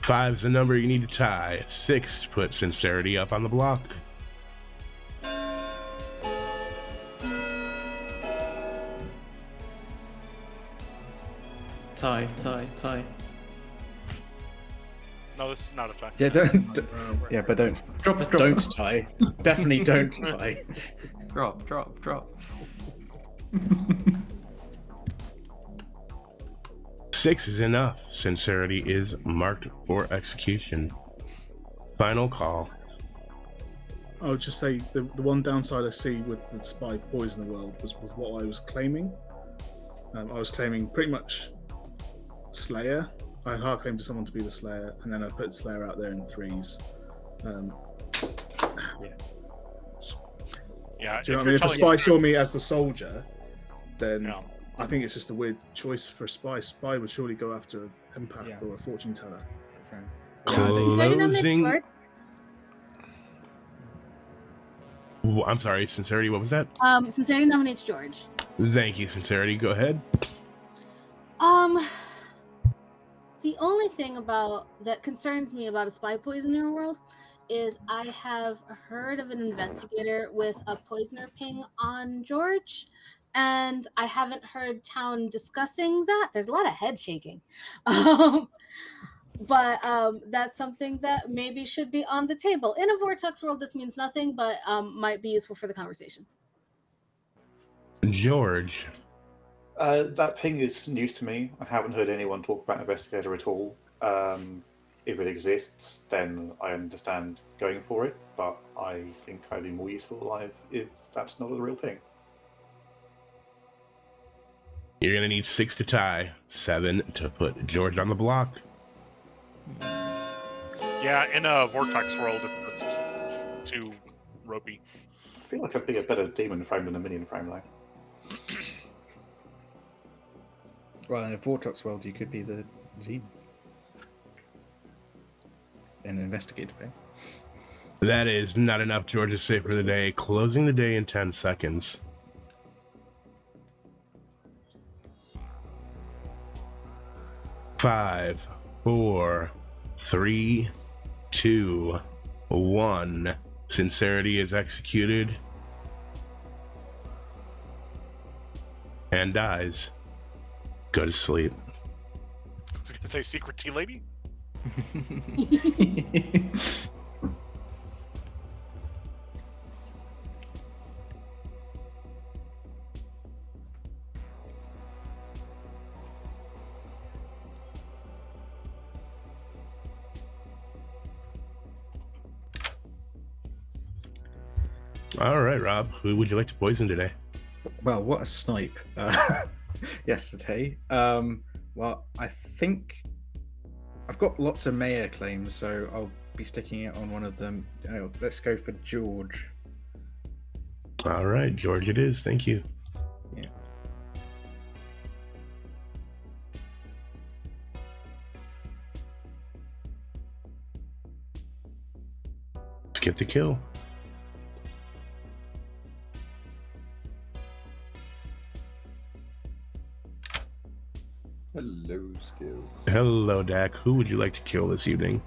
5's the number you need to tie. 6 to put Sincerity up on the block. Tie. No, this is not a tie. Yeah, yeah, but don't don't tie. Definitely don't tie. Drop. 6 is enough. Sincerity is marked for execution. Final call. I would just say the one downside I see with the spy poison world was what I was claiming. I was claiming pretty much Slayer. I had hard claim to someone to be the Slayer, and then I put Slayer out there in 3s. Yeah. Do you know what I mean? If a spy saw me as the soldier, then I think it's just a weird choice for a spy. Spy would surely go after an empath or a fortune teller. Closing. I'm sorry, Sincerity, what was that? Sincerity nominates George. Thank you, Sincerity. Go ahead. The only thing about that concerns me about a spy poisoner world is I have heard of an investigator with a poisoner ping on George, and I haven't heard town discussing that. There's a lot of head shaking. But that's something that maybe should be on the table. In a Vortex world, this means nothing, but might be useful for the conversation. George. That ping is news to me. I haven't heard anyone talk about investigator at all. If it exists, then I understand going for it, but I think I'd be more useful alive if that's not a real thing. You're going to need 6 to tie, 7 to put George on the block. Yeah, in a Vortex world, it's too ropey. I feel like I'd be a better demon frame than a minion frame, though. Well, in a Vortex world, you could be the lead. An investigator thing. That is not enough. George is safe for the day. Closing the day in 10 seconds. Five, 4, 3, 2, 1. Sincerity is executed and dies. Go to sleep. I was gonna say secret tea lady. All right, Rob, who would you like to poison today? Well, what a snipe yesterday. Well, I think I've got lots of mayor claims, so I'll be sticking it on one of them. Oh, let's go for George. All right, George it is. Thank you. Yeah. Let's get the kill. Hello, Skills. Hello, Dak. Who would you like to kill this evening?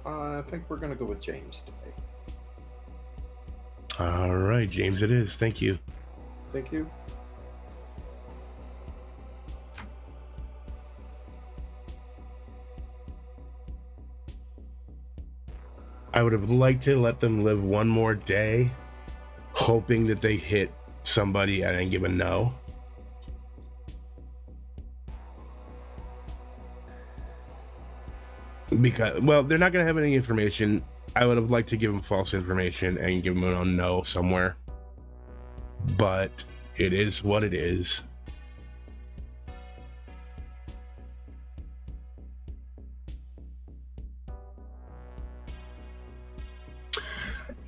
I think we're going to go with James today. All right, James it is. Thank you. Thank you. I would have liked to let them live one more day, hoping that they hit somebody and then give a no. Because, well, they're not going to have any information. I would have liked to give them false information and give them a no somewhere. But It is what it is.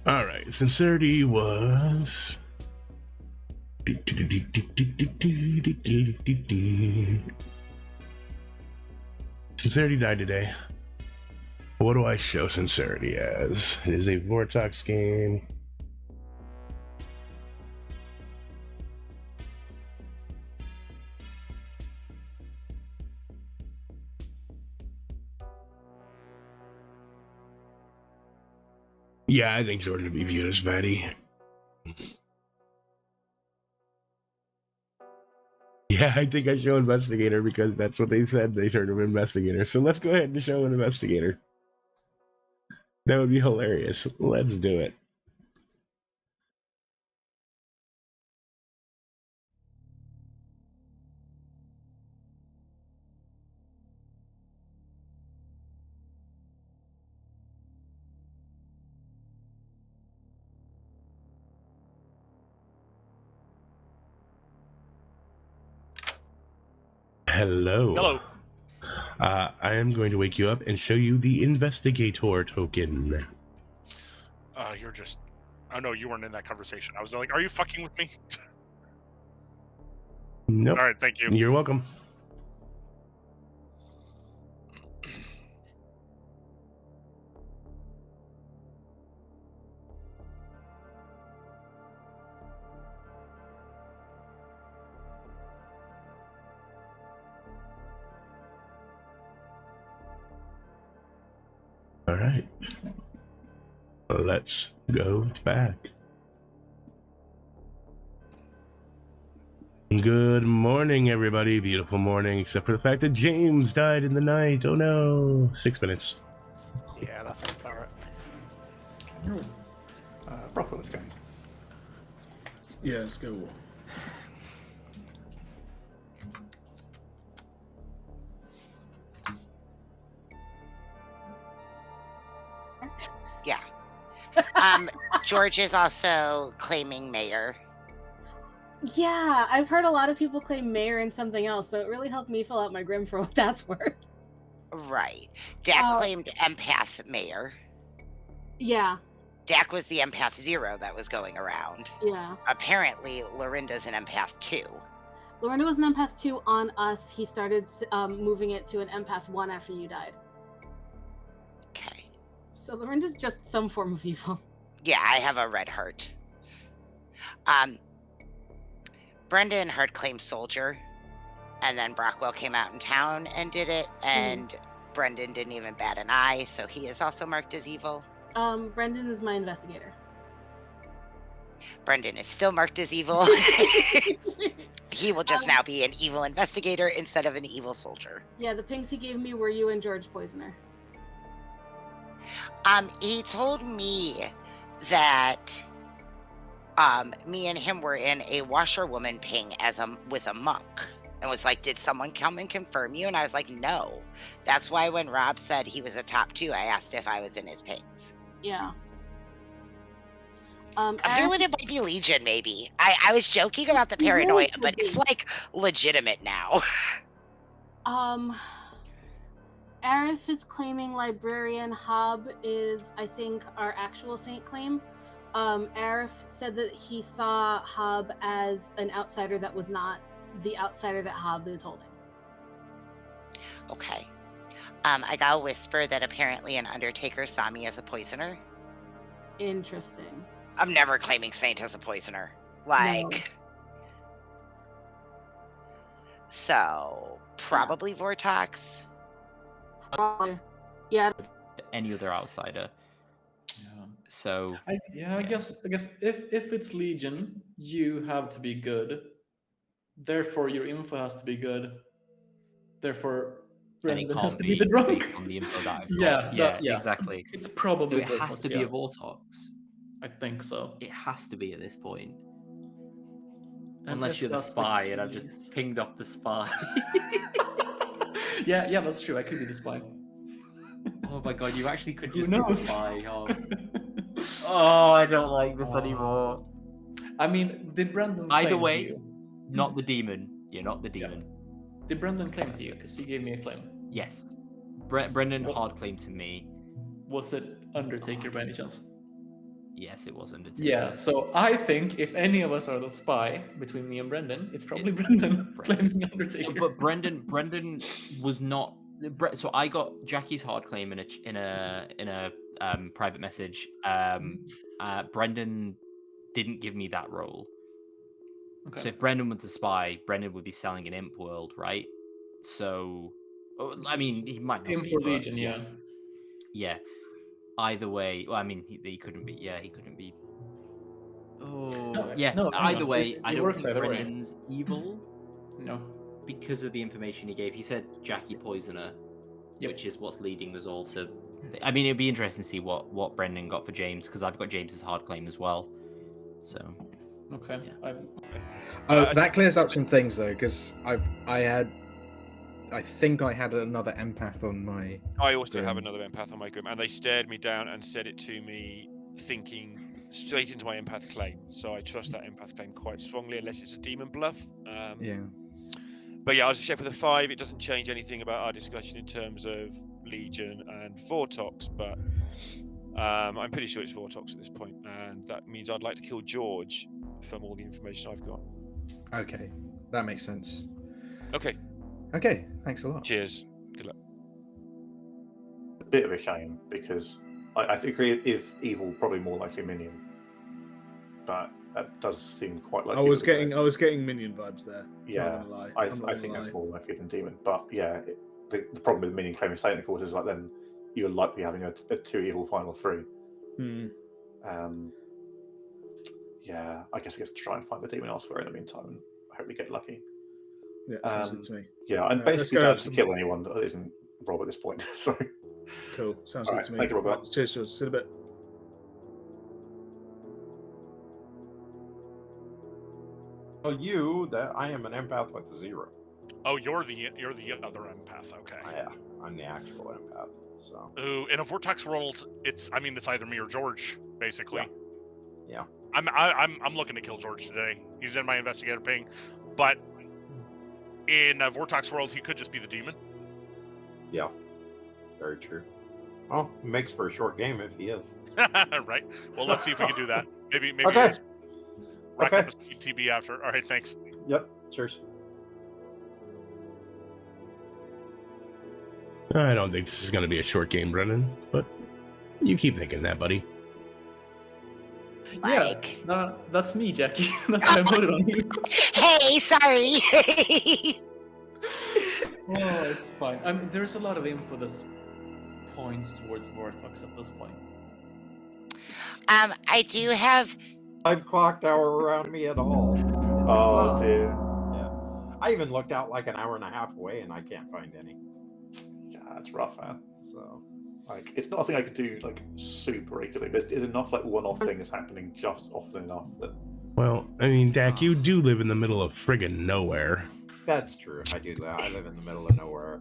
All right, sincerity was. Sincerity died today. What do I show sincerity as? It is a Vortex game. Yeah, I think George would be viewed as fatty. Yeah, I think I show investigator because that's what they said. They turned him investigator. So let's go ahead and show an investigator. That would be hilarious. Let's do it. Hello. Hello. I am going to wake you up and show you the investigator token. You're just. Oh no, you weren't in that conversation. I was like, "Are you fucking with me?" Nope. All right, thank you. You're welcome. All right. Let's go back. Good morning, everybody. Beautiful morning, except for the fact that James died in the night. Oh no. 6 minutes. Yeah, that sounds about right. Rockwell, let's go. Yeah, let's go. Yeah. George is also claiming mayor. Yeah, I've heard a lot of people claim mayor and something else, so it really helped me fill out my grim for what that's worth. Right. Dak claimed empath mayor. Yeah. Dak was the empath 0 that was going around. Yeah. Apparently, Lorinda's an empath 2. Lorinda was an empath 2 on us. He started moving it to an empath 1 after you died. Okay. So Lorinda's just some form of evil. Yeah, I have a red heart. Brenda and Hart claimed soldier, and then Brockwell came out in town and did it, and Brendan didn't even bat an eye, so he is also marked as evil. Brendan is my investigator. Brendan is still marked as evil. He will just now be an evil investigator instead of an evil soldier. Yeah, the pings he gave me were you and George Poisoner. He told me that me and him were in a washerwoman ping with a monk, and was like, did someone come and confirm you? And I was like, no. That's why when Rob said he was a top 2, I asked if I was in his pings. Yeah. I'm feeling it might be Legion, maybe. I was joking about the paranoia, but it's like legitimate now. Arif is claiming librarian. Hob is, I think, our actual saint claim. Arif said that he saw Hob as an outsider that was not the outsider that Hob is holding. Okay. I got a whisper that apparently an Undertaker saw me as a poisoner. Interesting. I'm never claiming Saint as a poisoner. Like... No. So, probably Vortox. Probably. Yeah. Any other outsider. Yeah. So... I guess if it's Legion, you have to be good. Therefore, your info has to be good. Therefore... And it Brendan can't has to be be the drunk. based on the info that I've got. Yeah, Exactly. It's probably so it has Vortox, to be a Vortox. I think so. It has to be at this point. And unless you're the spy and I've just pinged off the spy. yeah, that's true. I could be the spy. Oh my god, you actually could Who just be the knows? spy. Oh, I don't like this anymore. I mean, did Brendan Either claim way, to you? not the demon. You're not the demon. Did Brendan claim to you? Because he gave me a claim. Yes. Brendan What- hard claimed to me. Was it Undertaker by any chance? Yes, it was Undertaker. Yeah, so I think if any of us are the spy between me and Brendan, it's probably Brendan claiming Undertaker. But Brendan was not. So I got Jackie's hard claim in a private message. Brendan didn't give me that role. Okay. So if Brendan was the spy, Brendan would be selling an imp world, right? So, I mean, he might not Imp be, or but Legion, yeah. Yeah. Either way, well, I mean, he couldn't be. Yeah, he couldn't be. Oh, yeah. no, either no, way, it I don't works think either way. Brendan's evil. No. Because of the information he gave. He said Jackie Poisoner, which is what's leading us all to. I mean, it'd be interesting to see what Brendan got for James, because I've got James's hard claim as well. So. Okay. Yeah. That clears up some things though, because I think I had another empath on my. I also have another empath on my grim, and they stared me down and said it to me, thinking straight into my empath claim. So I trust that empath claim quite strongly, unless it's a demon bluff. Yeah. But yeah, I was a chef with a 5. It doesn't change anything about our discussion in terms of Legion and Vortox, but I'm pretty sure it's Vortox at this point, and that means I'd like to kill George from all the information I've got. Okay, that makes sense. Okay. Okay, thanks a lot. Cheers. Good luck. A bit of a shame because I think if evil, probably more likely minion, but that does seem quite likely. I was getting minion vibes there. Yeah, I think that's more likely than demon. But yeah, the problem with minion claiming Satan, of course, is like then you're likely having a 2 evil final 3. Yeah, I guess we get to try and find the demon elsewhere in the meantime, and hope we get lucky. Yeah, sounds good to me. Yeah, I'm basically down to kill anyone that isn't Rob at this point. So cool, sounds All good right, to me. thank you, Robert. Cheers, George. See you in a bit. Well, I am an empath with a 0. Oh, you're the other empath. Okay. Yeah, I'm the actual empath. So. Ooh, in a Vortex world, it's either me or George, basically. Yeah. I'm looking to kill George today. He's in my investigator ping, but in a Vortex world, he could just be the demon. Yeah. Very true. Well, it makes for a short game if he is. Right. Well, let's see if we can do that. Maybe. Okay. Yes. Rack Okay. up a TB after. All right. Thanks. Yep. Cheers. I don't think this is going to be a short game, Brennan, but you keep thinking that, buddy. Like, Yeah, that's me, Jackie. That's why I voted on you. hey, sorry. Oh, it's fine. There's a lot of info that points towards Vortex at this point. I do have. I've Clocktower around me at all. Oh dear. Yeah. I even looked out like an hour and a half away, and I can't find any. Yeah, that's rough, man. So, like, it's not a thing I could do like super regularly. There's enough like one-off things happening just often enough that. Well, I mean, Dak, you do live in the middle of friggin' nowhere. That's true. I do that. I live in the middle of nowhere,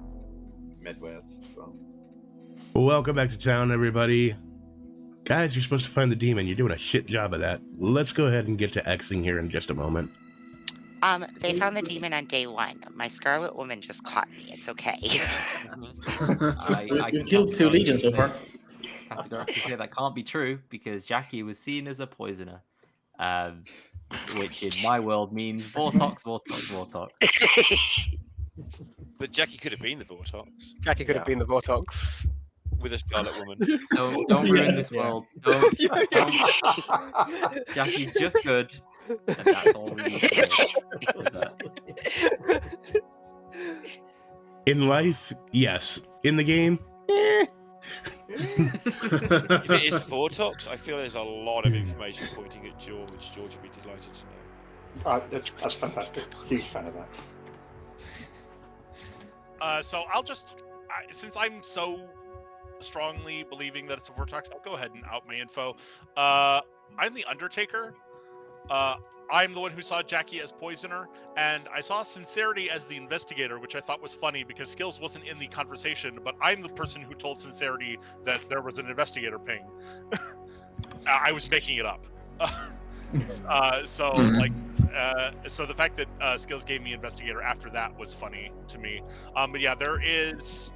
Midwest. So. Well, welcome back to town, everybody. Guys, you're supposed to find the demon. You're doing a shit job of that. Let's go ahead and get to Xing here in just a moment. They found the demon on day 1. My Scarlet Woman just caught me. It's okay. I You've killed 2 legions so far. Categorically say that can't be true because Jackie was seen as a poisoner, which in my world means Vortox. But Jackie could have been the Vortox. Jackie could have been the Vortox. With a Scarlet Woman. Don't ruin this world. Don't. Jackie's just good. And that's all we need to know. In life, yes. In the game, If it is Vortox, I feel there's a lot of information pointing at George, which George would be delighted to know. That's fantastic. Huge fan of that. So I'll just, since I'm so strongly believing that it's a Vortex, I'll go ahead and out my info. I'm the Undertaker. I'm the one who saw Jackie as Poisoner, and I saw Sincerity as the Investigator, which I thought was funny because Skills wasn't in the conversation, but I'm the person who told Sincerity that there was an Investigator ping. I was making it up. So Mhm. like, so the fact that Skills gave me Investigator after that was funny to me. But yeah, there is.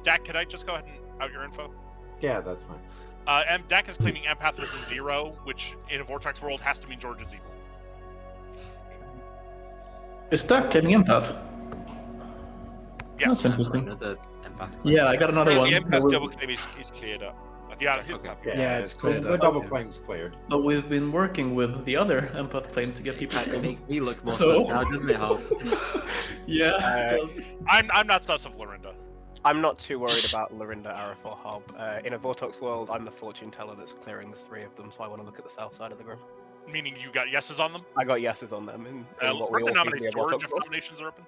Dak, could I just go ahead and out your info? Yeah, that's fine. And Dak is claiming Empath was a 0, which in a Vortex world has to mean George is evil. Is that getting empath? Yes. That's interesting. Another empath. Yeah, I got another The one. empath But double claim is cleared up. I think Yeah, Dak will have- Yeah, it's cleared the up, double yeah. claim's cleared. but we've been working with the other empath claim to get people It killed. makes me look more So- sus now, doesn't it, Hob? Yeah, it does. I'm not sus of Lorinda. I'm not too worried about Lorinda, Arif, or Hob. In a Vortex world, I'm the fortune teller that's clearing the 3 of them, so I want to look at the south side of the grim. Meaning you got yeses on them? I got yeses on them. In what we Lorinda all seem to be nominates a George Vortex if world. nominations are open.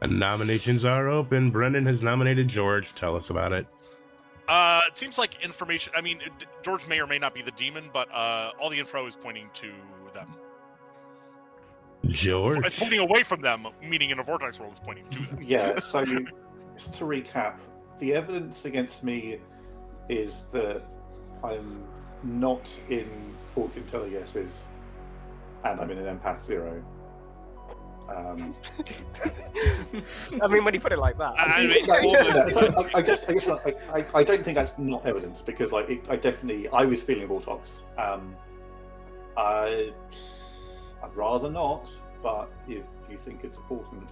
And nominations are open. Brendan has nominated George. Tell us about it. It seems like information. I mean, George may or may not be the demon, but all the info is pointing to them. George. It's pointing away from them, meaning in a Vortex world, it's pointing to them. Yeah, so just to recap, the evidence against me is that I'm not in Fortune Teller Yeses, and I'm in an Empath 0. I mean, when you put it like that. I guess I don't think that's not evidence because like I was feeling Vortox. I'd rather not, but if you think it's important,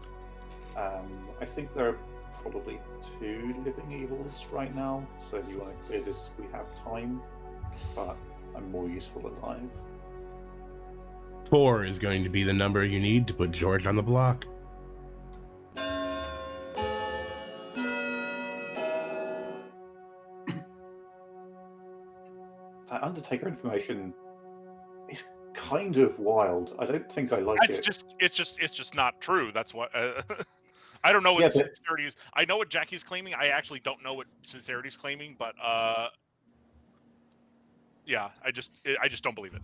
I think there are probably 2 living evils right now. So if you want to clear this, we have time, but I'm more useful alive. 4 is going to be the number you need to put George on the block. That Undertaker information is kind of wild. I don't think I like it. It's just not true. That's what. I don't know what sincerity is. I know what Jackie's claiming. I actually don't know what sincerity's claiming, but yeah, I just don't believe it.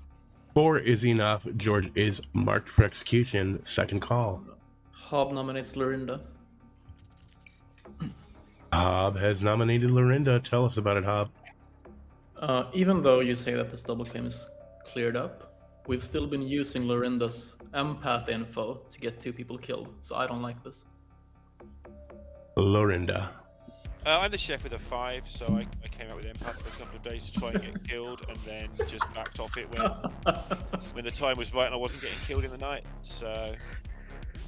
4 is enough. George is marked for execution. Second call. Hob nominates Lorinda. Hob has nominated Lorinda. Tell us about it, Hob. Even though you say that this double claim is cleared up, we've still been using Lorinda's empath info to get 2 people killed, so I don't like this. Lorinda. I'm the chef with a 5, so I came out with empath for a couple of days to try and get killed, and then just backed off it when the time was right and I wasn't getting killed in the night. So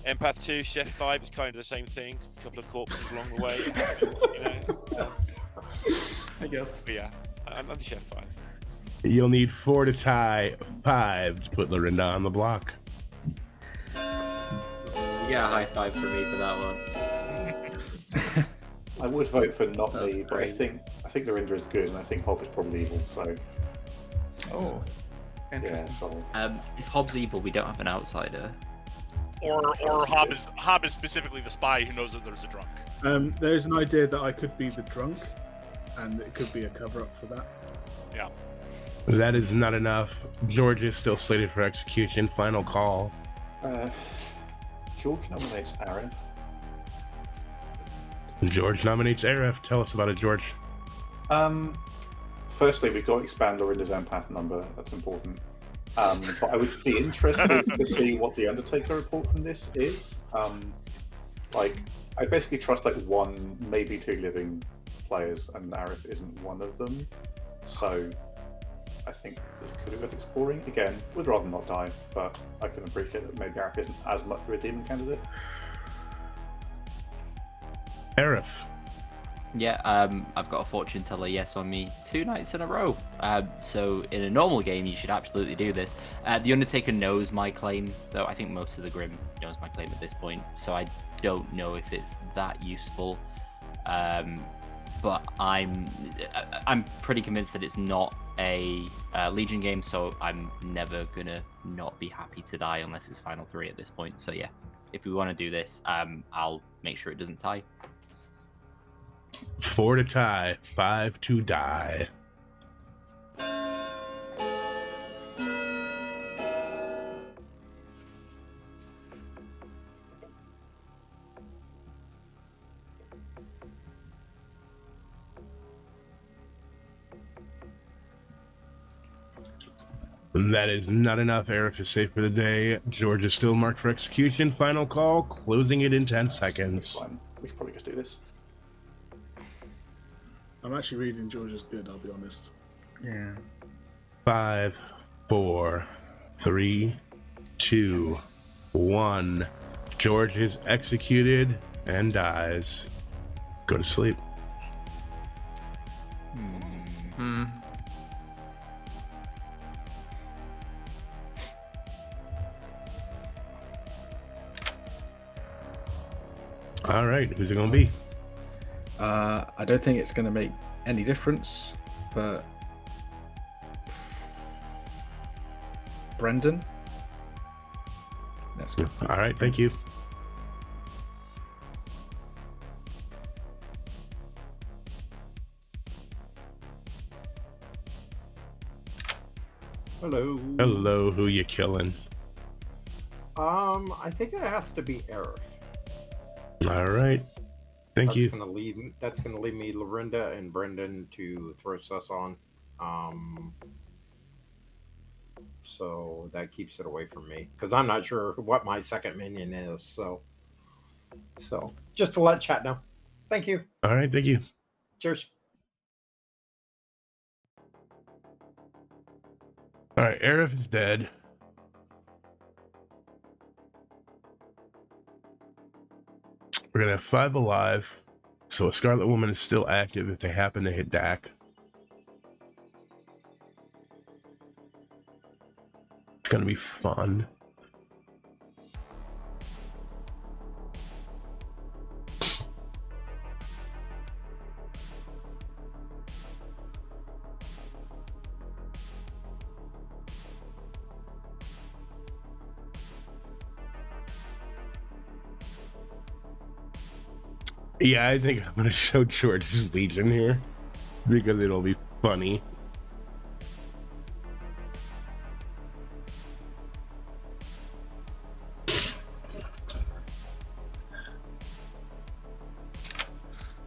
empath 2, chef 5, it's kind of the same thing. A couple of corpses along the way, you know. I guess. But yeah, I'm the chef 5. You'll need 4 to tie, 5 to put Lorinda on the block. Yeah, high five for me for that one. I would vote for not That's me, but great. I think Lorinda is good, and I think Hob is probably evil. So Oh, yeah, interesting. so If Hobbs evil, we don't have an outsider. Or Hob is specifically the spy who knows that there's a drunk. There's an idea that I could be the drunk, and it could be a cover-up for that. Yeah. That is not enough. George is still slated for execution. Final call. George nominates Arif. George nominates Arif. Tell us about it, George. Firstly, we've got to expand Lorinda's empath number. That's important. But I would be interested to see what the Undertaker report from this is. Like, I basically trust like 1, maybe 2 living players, and Arif isn't one of them. So I think this could be worth exploring. Again, would rather not die, but I can appreciate that maybe Arif isn't as much of a demon candidate. Arif. Yeah, I've got a fortune teller yes on me 2 nights in a row. So in a normal game, you should absolutely do this. The Undertaker knows my claim, though. I think most of the Grim knows my claim at this point, so I don't know if it's that useful. But I'm pretty convinced that it's not a Legion game, so I'm never gonna not be happy to die unless it's final 3 at this point. So yeah, if we want to do this, I'll make sure it doesn't tie. 4 to tie, 5 to die. That is not enough. Arif is safe for the day. George is still marked for execution. Final call, closing it in 10 seconds. Fine. We should probably just do this. I'm actually reading George's good, I'll be honest. Yeah. 5, 4, 3, 2, 1. George is executed and dies. Go to sleep. All right, who's it gonna be? I don't think it's going to make any difference, but Brendan. That's good. All right, thank you. Hello. Hello, who you killing? I think it has to be Arif. All right, thank you. That's gonna leave me Lorinda and Brendan to throw sus on. So that keeps it away from me because I'm not sure what my second minion is. So just to let chat know. Thank you. All right, thank you. Cheers. All right, Arif is dead. We're gonna have 5 alive, so a Scarlet Woman is still active if they happen to hit Dak. It's gonna be fun. Yeah, I think I'm gonna show George's Legion here because it'll be funny.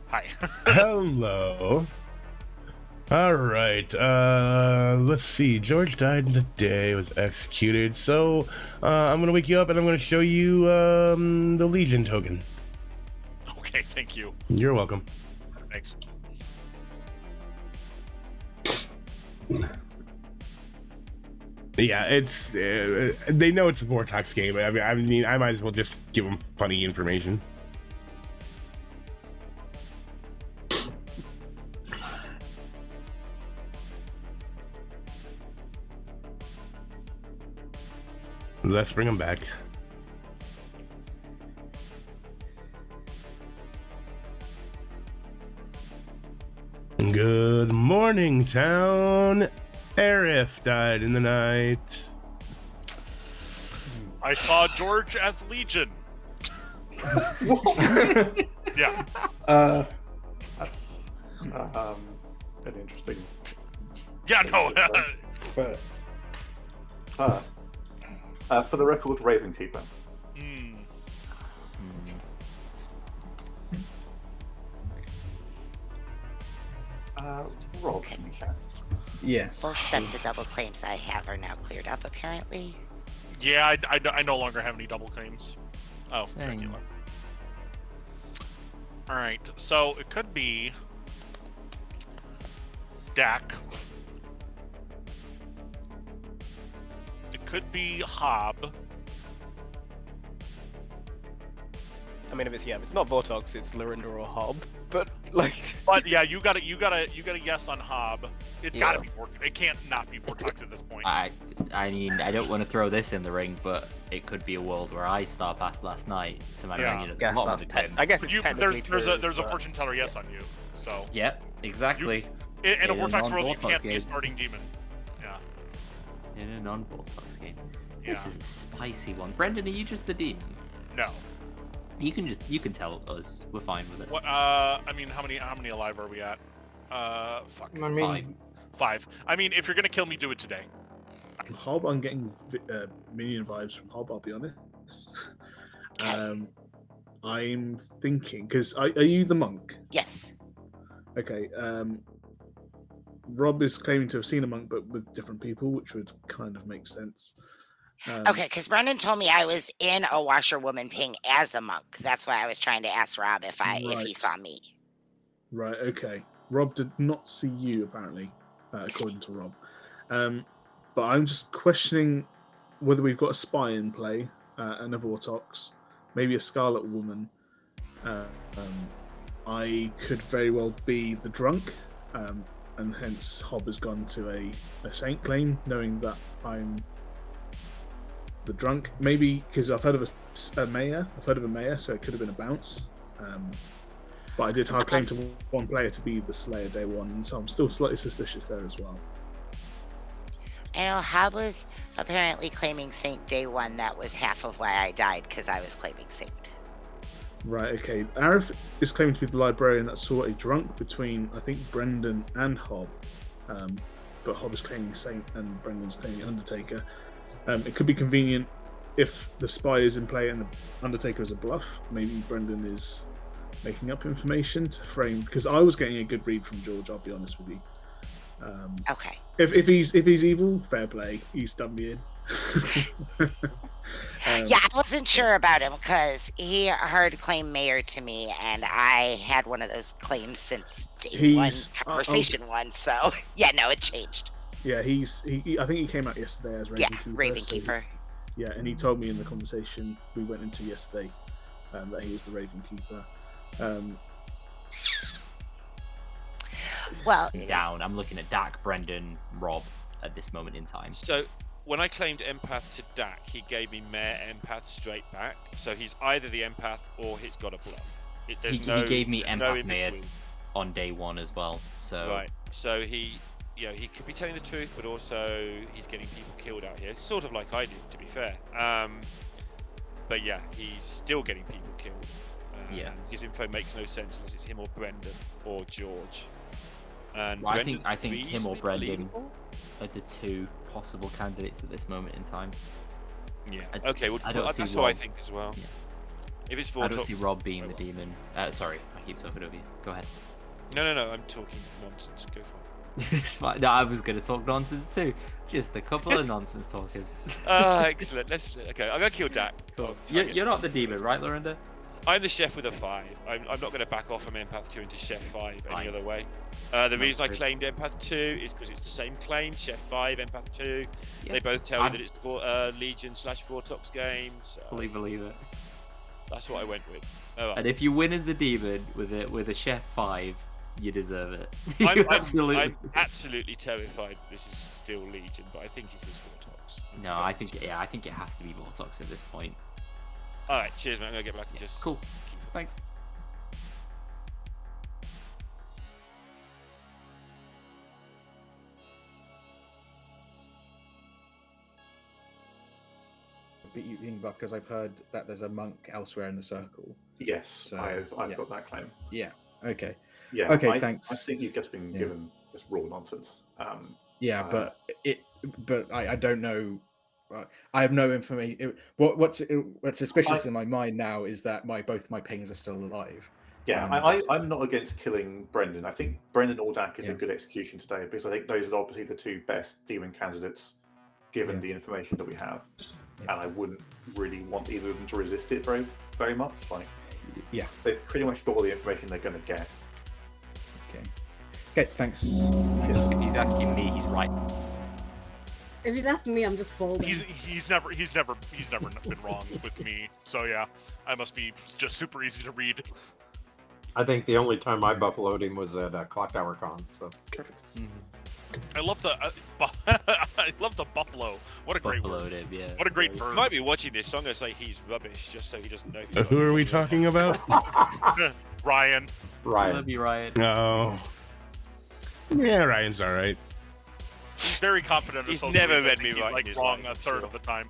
Hi. Hello. All right. Let's see. George died in the day, was executed. So I'm gonna wake you up and I'm gonna show you the Legion token. Okay, thank you. You're welcome. Thanks. Yeah, it's they know it's a Vortex game. I mean, I might as well just give them funny information. Let's bring them back. Good morning, town. Arif died in the night. I saw George as Legion. Yeah. That's an interesting. Yeah, no. For the record, Ravenkeeper. Rob, can you chat? Yes. Both sets of double claims I have are now cleared up, apparently. Yeah, I no longer have any double claims. Oh, Same. Dracula. All right, so it could be Dak. It could be Hob. I mean, if it's not Vortox, it's Lorinda or Hob. But like, But yeah, you got a yes on Hob. It's got to be Vortox. It can't not be Vortox at this point. I mean, I don't want to throw this in the ring, but it could be a world where I star passed last night. So my opinion at the bottom of the tin. I guess But it's technically there's true, a but- fortune teller yes on you. So Yep, exactly. in a a Vortex world, you non-Vortex can't be a game. starting demon. Yeah. In a non-Vortex game. Yeah. This is a spicy one. Brendan, are you just the demon? No. You can tell us. We're fine with it. What? I mean, how many alive are we at? Fuck. I mean, 5. I mean, if you're gonna kill me, do it today. Hob, I'm getting minion vibes from Hob, I'll be honest. I'm thinking, because are you the monk? Yes. Okay. Rob is claiming to have seen a monk, but with different people, which would kind of make sense. Okay, because Brendan told me I was in a washerwoman ping as a monk. That's why I was trying to ask Rob if he Right. saw me. Right. Okay. Rob did not see you, apparently, according to Rob. But I'm just questioning whether we've got a spy in play, an Vortox, maybe a Scarlet Woman. I could very well be the drunk, and hence Hob has gone to a saint claim, knowing that I'm the drunk. Maybe because I've heard of a mayor. I've heard of a mayor, so it could have been a bounce. But I did hard claim to one player to be the Slayer day one, and so I'm still slightly suspicious there as well. I know Hob was apparently claiming Saint day one. That was half of why I died, because I was claiming Saint. Right, okay. Arif is claiming to be the librarian that saw a drunk between, I think, Brendan and Hob. But Hob is claiming Saint and Brendan's claiming Undertaker. It could be convenient if the spy is in play and the Undertaker is a bluff. Maybe Brendan is making up information to frame, because I was getting a good read from George, I'll be honest with you. Okay. If he's evil, fair play. He's done me in. Yeah, I wasn't sure about him because he heard claim mayor to me, and I had one of those claims since day one, conversation one. So yeah, no, it changed. Yeah, I think he came out yesterday as Raven Keeper. Raven Keeper. Yeah, and he told me in the conversation we went into yesterday that he was the Raven Keeper. Well, down. I'm looking at Dak, Brendan, Rob at this moment in time. So when I claimed empath to Dak, he gave me Mayor empath straight back. So he's either the empath or he's got a bluff. He gave me empath Mayor on day one as well. So right. So he could be telling the truth, but also he's getting people killed out here, sort of like I did, to be fair. But yeah, he's still getting people killed. Yeah. His info makes no sense unless it's him or Brendan or George. And well, I think him or Brendan are the two possible candidates at this moment in time. Yeah. Okay. Well, that's Rob, what I think as well. Yeah. If it's I don't see Rob being the demon. Sorry, I keep talking over you. Go ahead. No. I'm talking nonsense. Go for it. It's fine. No, I was going to talk nonsense too. Just a couple of nonsense talkers. Excellent. Okay, I'm gonna kill Dak. Cool. You're not the demon, right, Lorinda? I'm the chef with a 5. I'm not going to back off from Empath 2 into Chef 5 any other way. The reason I claimed Empath 2 is because it's the same claim, Chef 5, Empath 2. Yeah. They both tell me that it's Legion/Vortox game. So fully believe it. That's what I went with. Right. And if you win as the demon with a Chef 5, you deserve it. I'm absolutely terrified this is still Legion, but I think it is Vortox. No, I think it has to be Vortox at this point. Alright, cheers, man. I'm going to get back and just... Cool. Thanks. Beat you in buff because I've heard that there's a monk elsewhere in the circle. Yes, so, I've got that claim. Yeah. Okay. Yeah. Okay. Thanks. I think you've just been given just raw nonsense. But I don't know. I have no information. What's suspicious in my mind now is that both my pings are still alive. Yeah, I'm not against killing Brendan. I think Brendan or Dak is a good execution today because I think those are obviously the two best demon candidates given the information that we have. And I wouldn't really want either of them to resist it very, very much. They've pretty much got all the information they're going to get. Okay, thanks. If he's asking me, he's right. If he's asking me, I'm just folding. He's never been wrong with me. So yeah, I must be just super easy to read. I think the only time I buffaloed him was at Clocktower Con. So perfect. Mm-hmm. I love the buffalo. What a great word. Him, yeah. What a great bird. You might be watching this, so I'm going to say he's rubbish just so he doesn't know. Who are we talking about? Ryan. I love you, Ryan. Oh. Yeah, Ryan's all right. He's very confident. He's never read me right. He's like wrong a third of the time.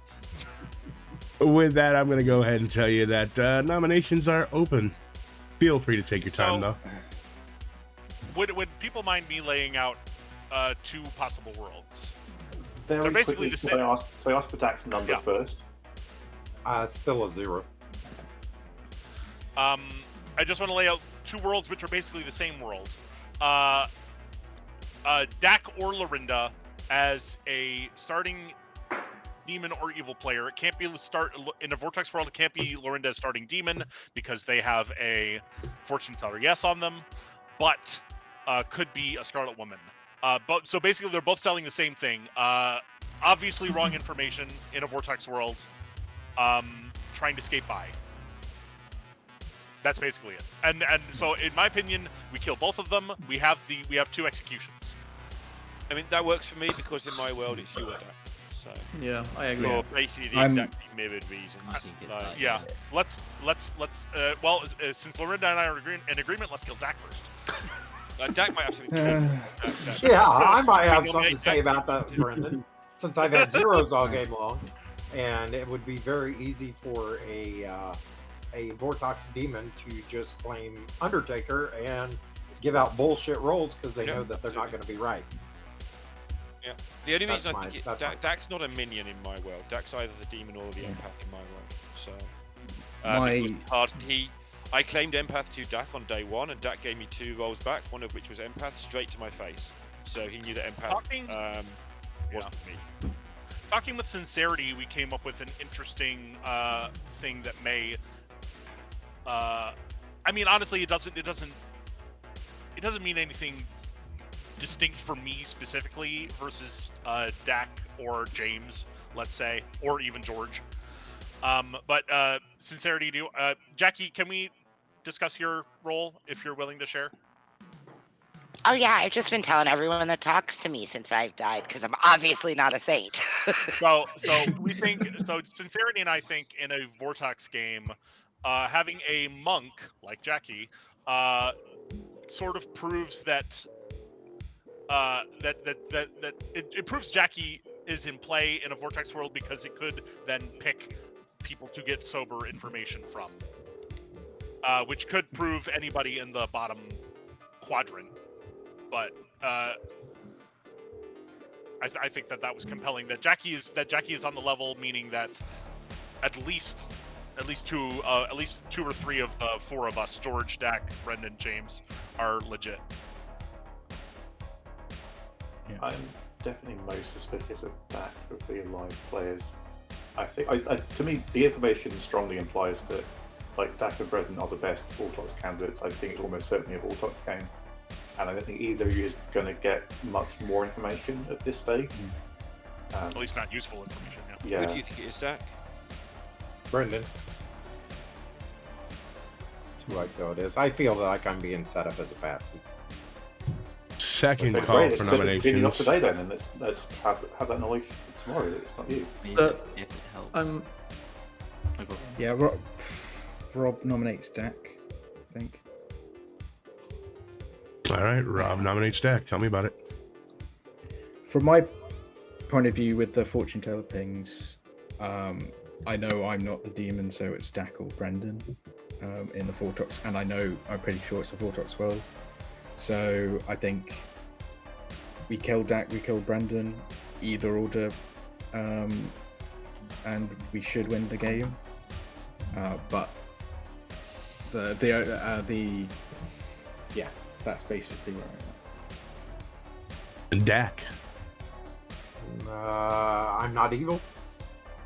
With that, I'm going to go ahead and tell you that nominations are open. Feel free to take your time, though. Would people mind me laying out 2 possible worlds? They're basically quickly, the same. So I asked for Dak's number first. Still a 0. I just want to lay out 2 worlds which are basically the same world. Dak or Lorinda as a starting demon or evil player. It can't be in a Vortex world. It can't be Lorinda starting demon because they have a fortune teller yes on them, but could be a Scarlet Woman. So basically, they're both selling the same thing. Obviously, wrong information in a Vortex world. Trying to skate by. That's basically it. And so, in my opinion, we kill both of them. We have 2 executions. I mean, that works for me because in my world it's you or Dak. So Yeah, I agree. for basically the exactly mirrored reasons. I think it's that, Yeah, let's. Since Lorinda and I are in agreement, let's kill Dak first. Dak might have something to say. Yeah, I might have something to say about that, Brendan, since I've had zeros all game long, and it would be very easy for a Vortox demon to just claim Undertaker and give out bullshit rolls because they know that they're not going to be right. Yeah. The only reason I think Dak's not a minion in my world. Dak's either the demon or the empath in my world. So I claimed empath to Dak on day 1, and Dak gave me 2 rolls back, one of which was empath, straight to my face. So he knew that empath wasn't me. Talking with sincerity, we came up with an interesting thing that may. I mean, honestly, it doesn't mean anything distinct for me specifically versus Dak or James, let's say, or even George. But sincerity, Jackie, can we discuss your role if you're willing to share? Oh yeah, I've just been telling everyone that talks to me since I've died because I'm obviously not a saint. So we think sincerity and I think in a Vortex game, having a monk like Jackie sort of proves that it proves Jackie is in play in a Vortex world because it could then pick people to get sober information from, which could prove anybody in the bottom quadrant. But I think that was compelling. That Jackie is on the level, meaning that at least 2 or 3 of 4 of us, George, Dak, Brendan, James, are legit. Yeah. I'm definitely most suspicious of Dak of the alive players. I think, to me, the information strongly implies that like Dak and Brendan are the best Vortox candidates. I think it's almost certainly a Vortox game, and I don't think either of you is going to get much more information at this stage. At least not useful information. Yeah. Who do you think it is, Dak? Brendan. That's who I feel it is. I feel like I'm being set up as a patsy. Second call for nominations. Up today then, and let's have that knowledge tomorrow that it's not you. If it helps. Yeah, Rob nominates Dak, I think. All right, Rob nominates Dak. Tell me about it. From my point of view with the fortune teller pings, I know I'm not the demon, so it's Dak or Brendan in the Vortox, and I'm pretty sure it's a Vortox world. So I think we kill Dak, we kill Brendan, either order, and we should win the game. But yeah, that's basically where I'm at. Dak. I'm not evil,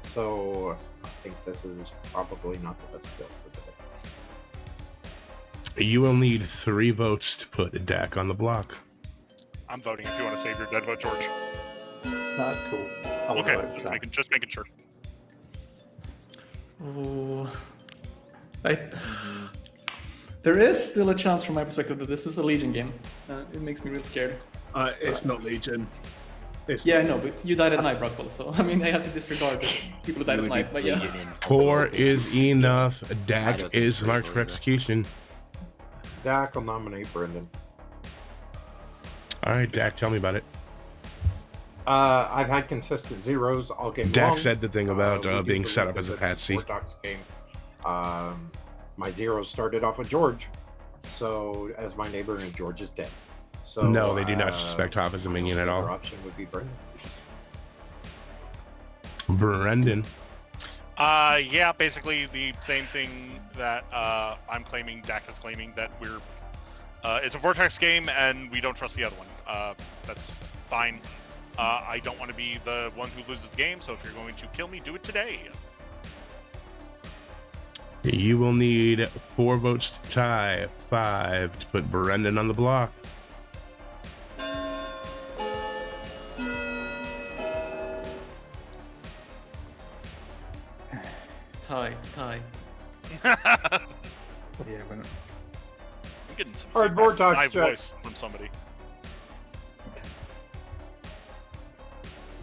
so I think this is probably not the best skill for today. You will need 3 votes to put a Dak on the block. I'm voting if you want to save your dead vote, George. No, that's cool. Okay, just making sure. Oh, there is still a chance from my perspective that this is a Legion game. It makes me real scared. It's not Legion. I know, but you died at night, Rockwell, so I mean, I have to disregard the people who died at night, but yeah. 4 is enough. Dak is marked for execution. Dak will nominate Brendan. All right, Dak, tell me about it. I've had consistent zeros all game long. Dak said the thing about being set up as a patsy. Game. My zeros started off with George, so as my neighbor, and George is dead. So no, they do not suspect Hop as a minion at all. Option would be Brendan. Brendan. Yeah, basically the same thing that I'm claiming, Dak is claiming, that we're It's a Vortex game, and we don't trust the other one. That's fine. I don't want to be the one who loses the game, so if you're going to kill me, do it today. You will need 4 votes to tie, 5 to put Brendan on the block. Tie. Yeah, we're not. I'm getting some All right, feedback Vortex in my check. voice from somebody.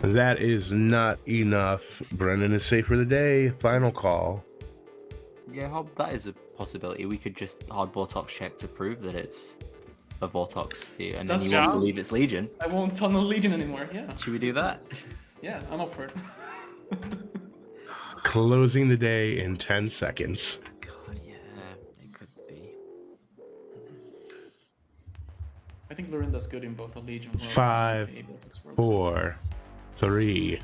That is not enough. Brendan is safe for the day. Final call. Yeah, Hob, that is a possibility. We could just hard Vortox check to prove that it's a Vortox to you, and then That's you won't true. believe it's Legion. I won't tunnel Legion anymore. Yeah. Should we do that? Yeah, I'm up for it. Closing the day in 10 seconds. God, yeah, it could be. I think Lorinda's good in both a Legion world 5, and a Vortex world. 4, 3,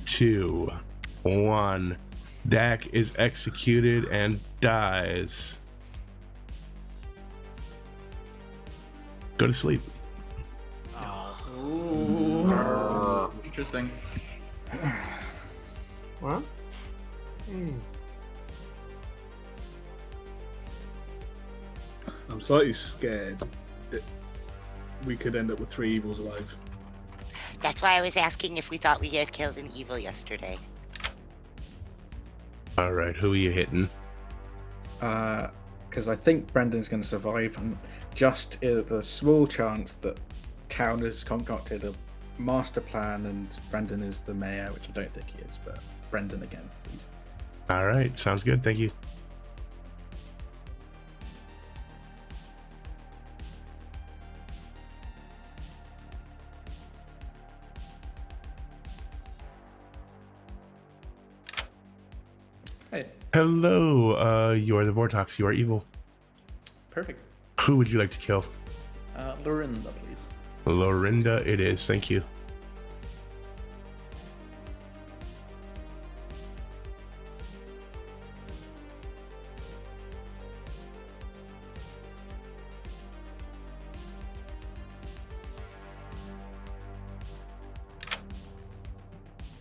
2, 1. Dak is executed and dies. Go to sleep. Ooh. Interesting. What? I'm slightly scared that we could end up with 3 evils alive. That's why I was asking if we thought we had killed an evil yesterday. All right, who are you hitting? Because I think Brendan's going to survive, and just the small chance that Town has concocted a master plan and Brendan is the mayor, which I don't think he is, but Brendan again, please. All right, sounds good. Thank you. Hey, Hello, you are the Vortox. You are evil. perfect. Who would you like to kill? Lorinda, please. Lorinda it is. Thank you.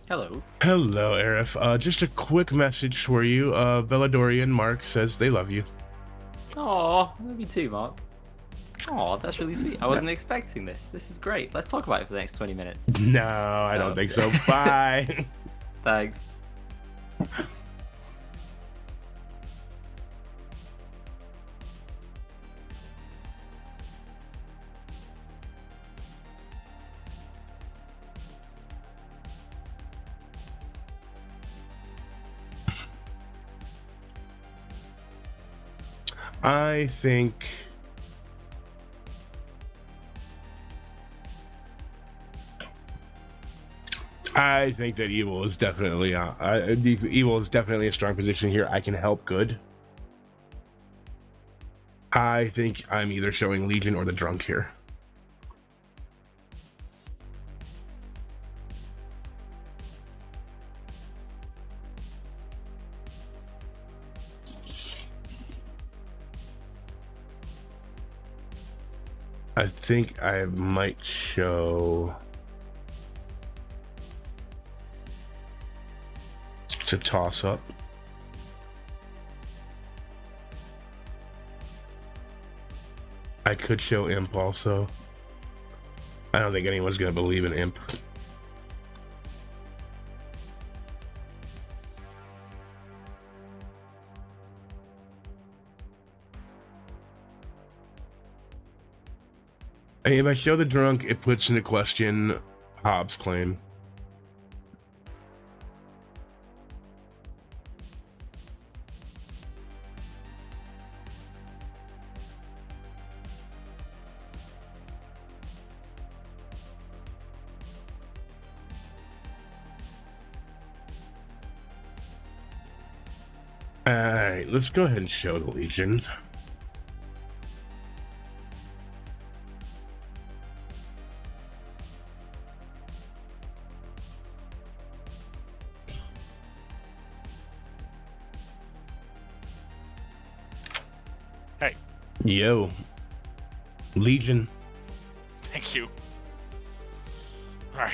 Hello. Hello, Arif. Just a quick message for you. Belladorian Mark says they love you. Aw, love you too, Mark. Aw, that's really sweet. I wasn't expecting this. This is great. Let's talk about it for the next 20 minutes. No, I don't think so. Bye. Thanks. I think that evil is definitely evil is definitely a strong position here. I can help good. I think I'm either showing Legion or the drunk here. I think I might show to toss up. I could show Imp also. I don't think anyone's gonna believe in Imp. And if I show the drunk, it puts into question Hobbs' claim. Alright, let's go ahead and show the Legion. Hey. Yo. Legion. Thank you. All right.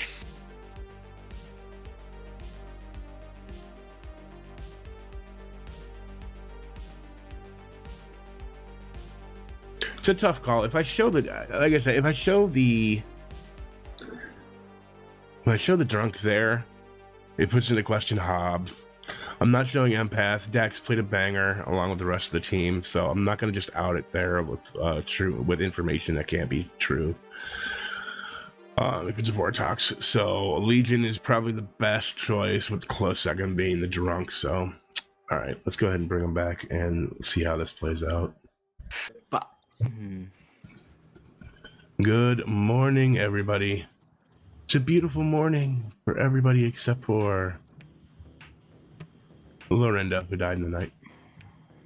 It's a tough call. If I show the, like I said, if I show the drunk there, it puts into question Hob. I'm not showing Empath. Dax played a banger along with the rest of the team, so I'm not going to just out it there with information that can't be true. If it's Vortox, so Legion is probably the best choice, with the close second being the drunk. So, all right, let's go ahead and bring them back and see how this plays out. But Good morning, everybody. It's a beautiful morning for everybody except for Lorinda, who died in the night.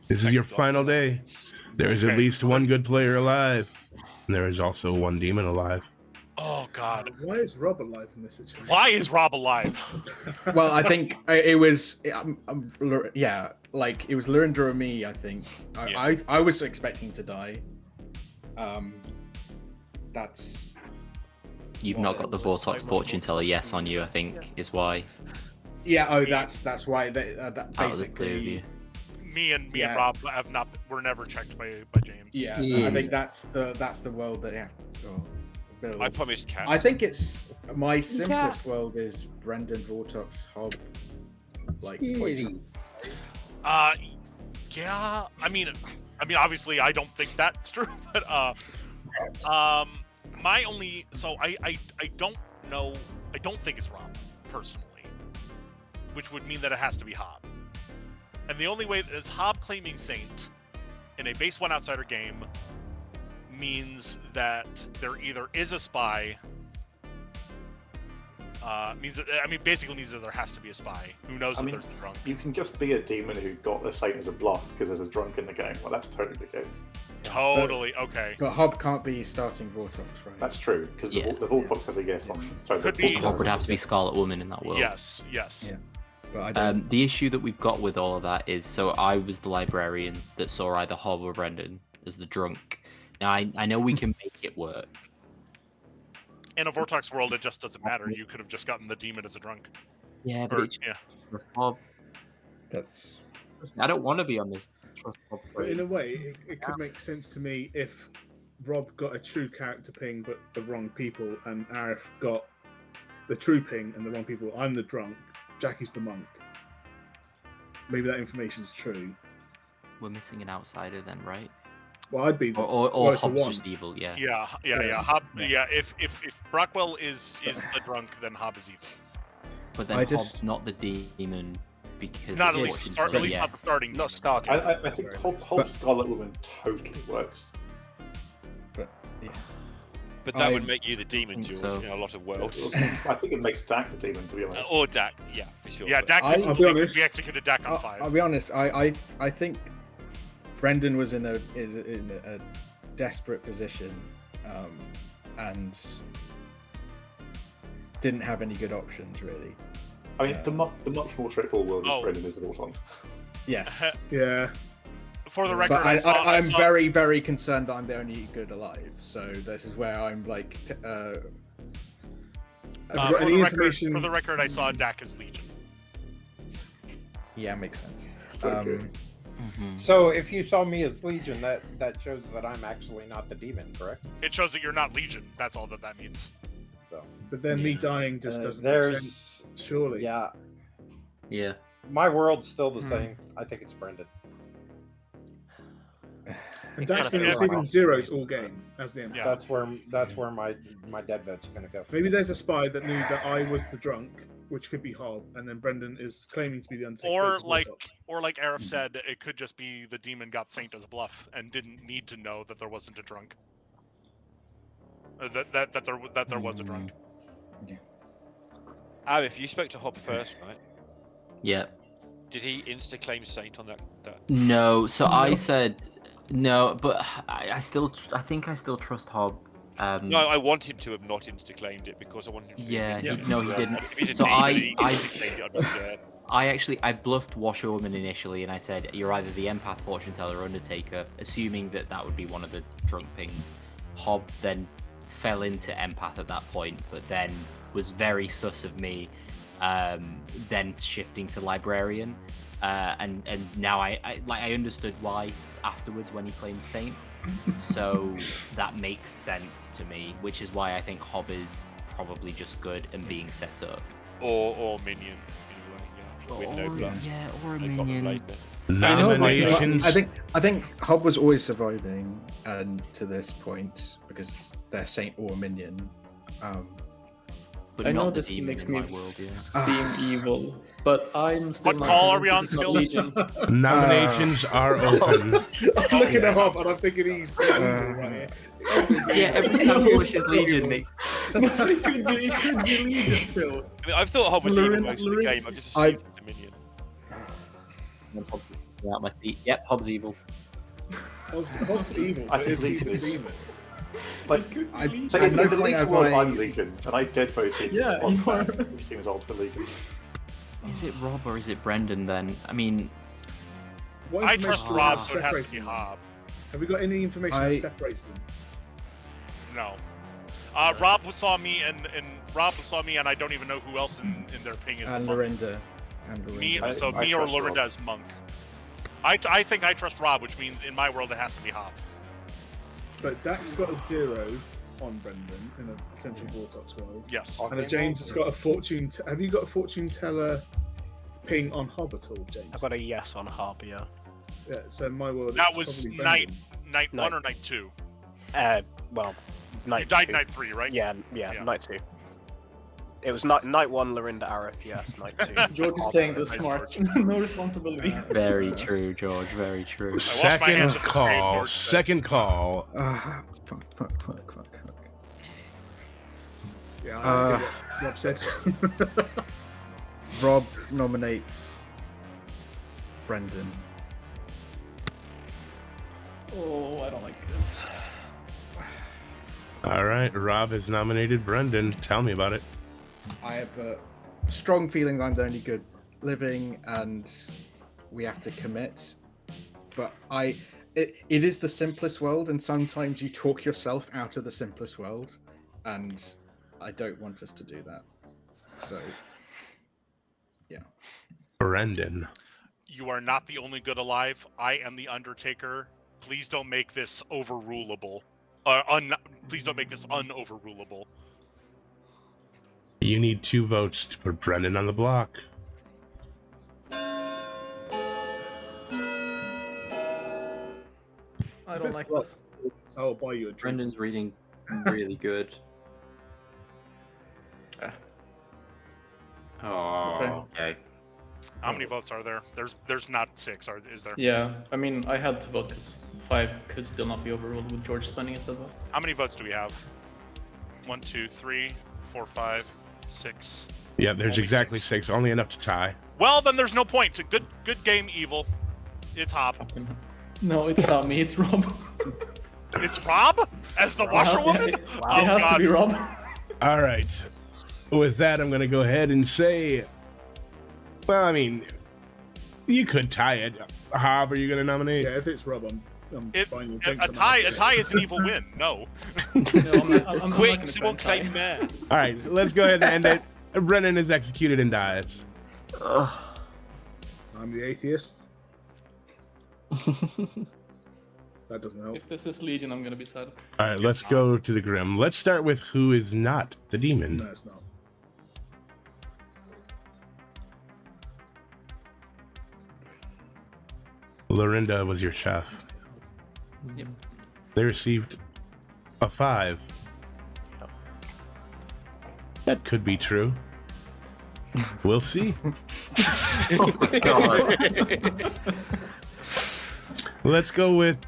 This is your final day. There is at least one good player alive, and there is also one demon alive. Oh God! Why is Rob alive in this situation? Why is Rob alive? Well, I think it was, yeah, like it was Lorinda or me. I think I was expecting to die. That's. You've not got the Vortox fortune teller yes on you, I think, is why. Yeah. Oh, that's why. That basically. Me and Rob have not. Were never checked by James. Yeah, I think that's the world that build. I promised Cat. I think it's my simplest world is Brendan, Vortox, Hob, like poison. Yeah. I mean, obviously, I don't think that's true, but my only I don't know. I don't think it's Rob personally, which would mean that it has to be Hob. And the only way is Hob claiming Saint in a base 1 outsider game means that there either is a spy. Basically means that there has to be a spy. Who knows if there's a drunk? You can just be a demon who got a Saint as a bluff because there's a drunk in the game. Well, that's totally the case. Totally, okay. But Hob can't be starting Vortox, right? That's true, because the Vortox has a yes option. So Hob would have to be Scarlet Woman in that world. Yes. Yeah. But I don't... The issue that we've got with all of that is, so I was the librarian that saw either Hob or Brendan as the drunk. Now, I know we can make it work. In a Vortox world, it just doesn't matter. You could have just gotten the demon as a drunk. Yeah, but Hob. That's... I don't want to be on this. But in a way, it could make sense to me if Rob got a true character ping but the wrong people, and Arif got the true ping and the wrong people. I'm the drunk, Jackie's the monk. Maybe that information's true. We're missing an outsider then, right? Well, I'd be or Hob's just evil, yeah. Yeah. Hob, if Brockwell is the drunk, then Hob is evil. But then Hob's not the demon because not at least not the starting. Not starting. I think Hob Scarlet Woman totally works. But that would make you the demon, George, in a lot of worlds. I think it makes Dak the demon, to be honest. Or Dak, yeah, for sure. Yeah, Dak I'll be executed Dak on 5. I'll be honest, I think Brendan was in a desperate position and didn't have any good options, really. I mean, the much more straightforward world is Brendan is the Vortox. Yes. Yeah. For the record, but I'm very, very concerned that I'm the only good alive. So this is where I'm like. For the record, I saw Dak as Legion. Yeah, makes sense. So good. So if you saw me as Legion, that shows that I'm actually not the demon, correct? It shows that you're not Legion. That's all that means. So. But then me dying just doesn't make sense. Surely. Yeah. Yeah. My world's still the same. I think it's Brendan. And Dak's been receiving zeros all game as the end. Yeah. That's where my dead vote's gonna go. Maybe there's a spy that knew that I was the drunk, which could be Hob, and then Brendan is claiming to be the Undertaker. Or like Arif said, it could just be the demon got Saint as a bluff and didn't need to know that there wasn't a drunk. That there was a drunk. Arif, you spoke to Hob first, right? Yeah. Did he insta-claim Saint on that? No, so I said no, but I think I still trust Hob. No, I want him to have not insta-claimed it because I want him to. He didn't. If he's a so demon, he insta-claimed it, I'd be scared. I bluffed Washerwoman initially, and I said you're either the Empath, Fortune Teller, or Undertaker, assuming that would be one of the drunk pings. Hob then fell into empath at that point, but then was very sus of me, then shifting to librarian, and now I understood why afterwards when he claimed saint. So that makes sense to me, which is why I think Hob is probably just good and being set up. Or minion, anyway, with no buff. Yeah, or a They got them minion. later. Nominations. I think Hob was always surviving to this point because they're saint or minion. But I not know the this demon makes in me my world, yeah. seem evil, but I'm still What not call are we on, convinced it's not Skills? Legion. Nominations are open. I'm looking at Hob and I'm thinking he's evil right here. Yeah, every time he pushes Legion makes. It could be Legion still. I mean, I've thought Hob was evil most of the Lorin- game. I've just assumed it's a minion. Out my feet. Yep, Hob's evil. Hob's evil. I but think is he Legion the is- demon? Like, I- so at in no the point Legion have world, I- I'm Legion, and I dead voted Yeah, on you are. that, which seems odd for Legion. Is it Rob or is it Brendan then? I mean, What I information trust do we Rob, have so it has to separating be them? Hob. Have we got any information I- that separates them? No. Rob saw me, and Rob saw me, and I don't even know who else in their ping is. And the monk. Lorinda. Me, I- so I me or trust Lorinda Rob. as monk. I think I trust Rob, which means in my world it has to be Hob. But Dax got a 0 on Brendan in a potential Vortox world. Yes. And James has got a fortune. Have you got a fortune teller ping on Hob at all, James? I've got a yes on Hob, yeah. Yeah. So in my world, That it's was probably night Brendan. one or night 2. Well, night You died 2. night 3, right? Yeah, night 2. It was night 1, Lorinda Arif, yes, night 2. George is Hob, playing the Arif. smart. No responsibility. very true, George. Very true. Second hands up the screen, call. George says. Second call. Fuck. Yeah, I get what Rob said. Rob nominates Brendan. Oh, I don't like this. All right, Rob has nominated Brendan. Tell me about it. I have a strong feeling I'm the only good living, and we have to commit. But it is the simplest world, and sometimes you talk yourself out of the simplest world, and I don't want us to do that. So, yeah. Brendan. You are not the only good alive. I am the Undertaker. Please don't make this overrulable. Please don't make this unoverrulable. You need 2 votes to put Brendan on the block. I don't like this. I'll buy you a drink. Brendan's reading really good. Oh, okay. How many votes are there? There's not 6, is there? Yeah, I mean, I had to vote because 5 could still not be overruled with George spending his vote. How many votes do we have? 1, 2, 3, 4, 5, 6. Yeah, there's Only exactly 6. 6. Only enough to tie. Well, then there's no point. Good game, evil. It's Hob. No, it's not me, it's Rob. It's Rob as the Rob, washerwoman. yeah, Oh it has God. to be Rob. All right. With that, I'm going to go ahead and say, well, I mean, you could tie it. Hob, are you going to nominate? Yeah, if it's Rob, I'm buying you A drinks. tie is an evil win. No. No, I'm not Quick, gonna someone try and claim tie. mayor. All right, let's go ahead and end it. Brennan is executed and dies. I'm the atheist. That doesn't help. If this is Legion, I'm gonna be sad. All right, let's go to the Grim. Let's start with who is not the demon. No, it's not. Lorinda was your chef. Yep. They received a 5. That could be true. We'll see. Oh my god. Let's go with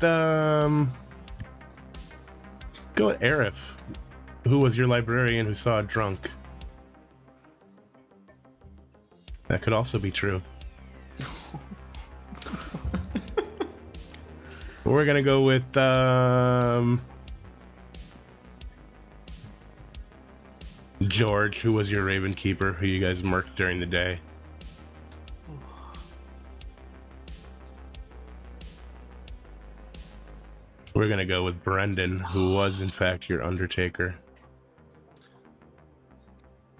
Arif, who was your librarian who saw a drunk. That could also be true. We're gonna go with George, who was your Raven Keeper, who you guys murked during the day. We're gonna go with Brendan, who was in fact your Undertaker.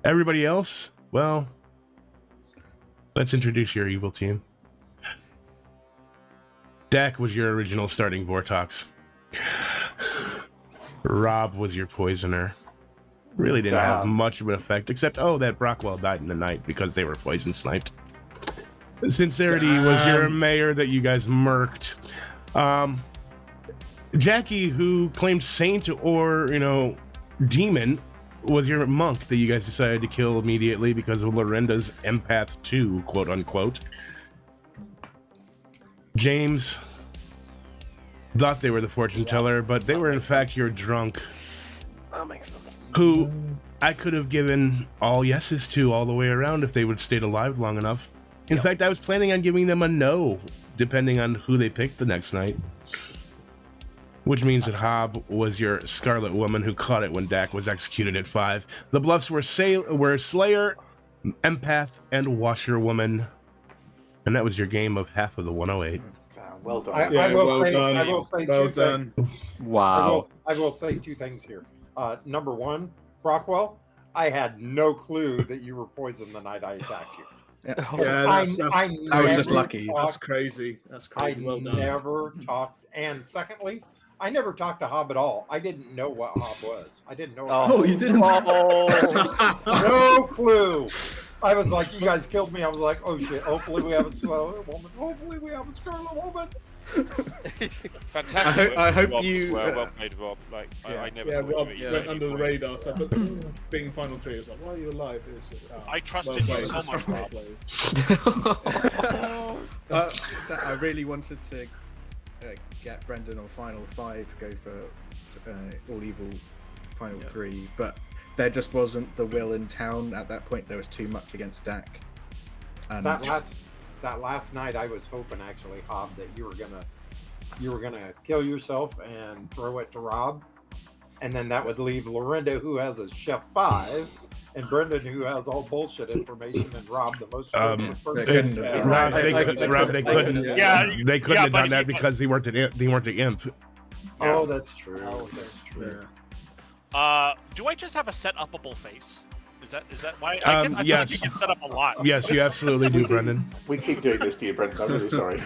Everybody else, well, let's introduce your evil team. Dak was your original starting Vortox. Rob was your poisoner. Really didn't have much of an effect, except, that Brockwell died in the night because they were poison sniped. Sincerity was your mayor that you guys murked. Jackie, who claimed saint or, demon, was your monk that you guys decided to kill immediately because of Lorinda's empath 2, quote unquote. James thought they were the fortune teller, but they were in fact your drunk. That makes sense. Who I could have given all yeses to all the way around if they would have stayed alive long enough. In fact, I was planning on giving them a no, depending on who they picked the next night. Which means that Hob was your Scarlet Woman who caught it when Dak was executed at 5. The bluffs were Slayer, Empath, and Washerwoman. And that was your game of half of the 108. Well done. I will say Well two done. things. Wow. I will say two things here. Number one, Brockwell, I had no clue that you were poisoned the night I attacked you. Yeah, I was just lucky. That's crazy. That's crazy. Well done. never talked. And secondly, I never talked to Hob at all. I didn't know what Hob was. I didn't know. Oh, you didn't? No clue. I was like, you guys killed me. I was like, oh shit. Hopefully we have a Scarlet Woman. Hopefully we have a Scarlet Woman. Fantastic. I hope Rob you- as well. Well played, Rob. Like I never. thought Rob of it went either. under the radar. So, but being final 3, it was like, why are you alive? It was just, I trusted you so much, Rob. I really wanted to get Brendan on final 5, go for all evil final 3, but there just wasn't the will in town at that point. There was too much against Dak. And That last night, I was hoping actually, Hob, that you were gonna kill yourself and throw it to Rob, and then that would leave Lorinda, who has a chef 5, and Brendan, who has all bullshit information, and Rob, the most. Rob, they couldn't. They couldn't have done that because they weren't the imp. Oh, that's true. That's true. Do I just have a set upable face? Is that why? I feel like yes. you get set up a lot. Yes, you absolutely do, Brendan. We keep doing this to you, Brendan. I'm really sorry.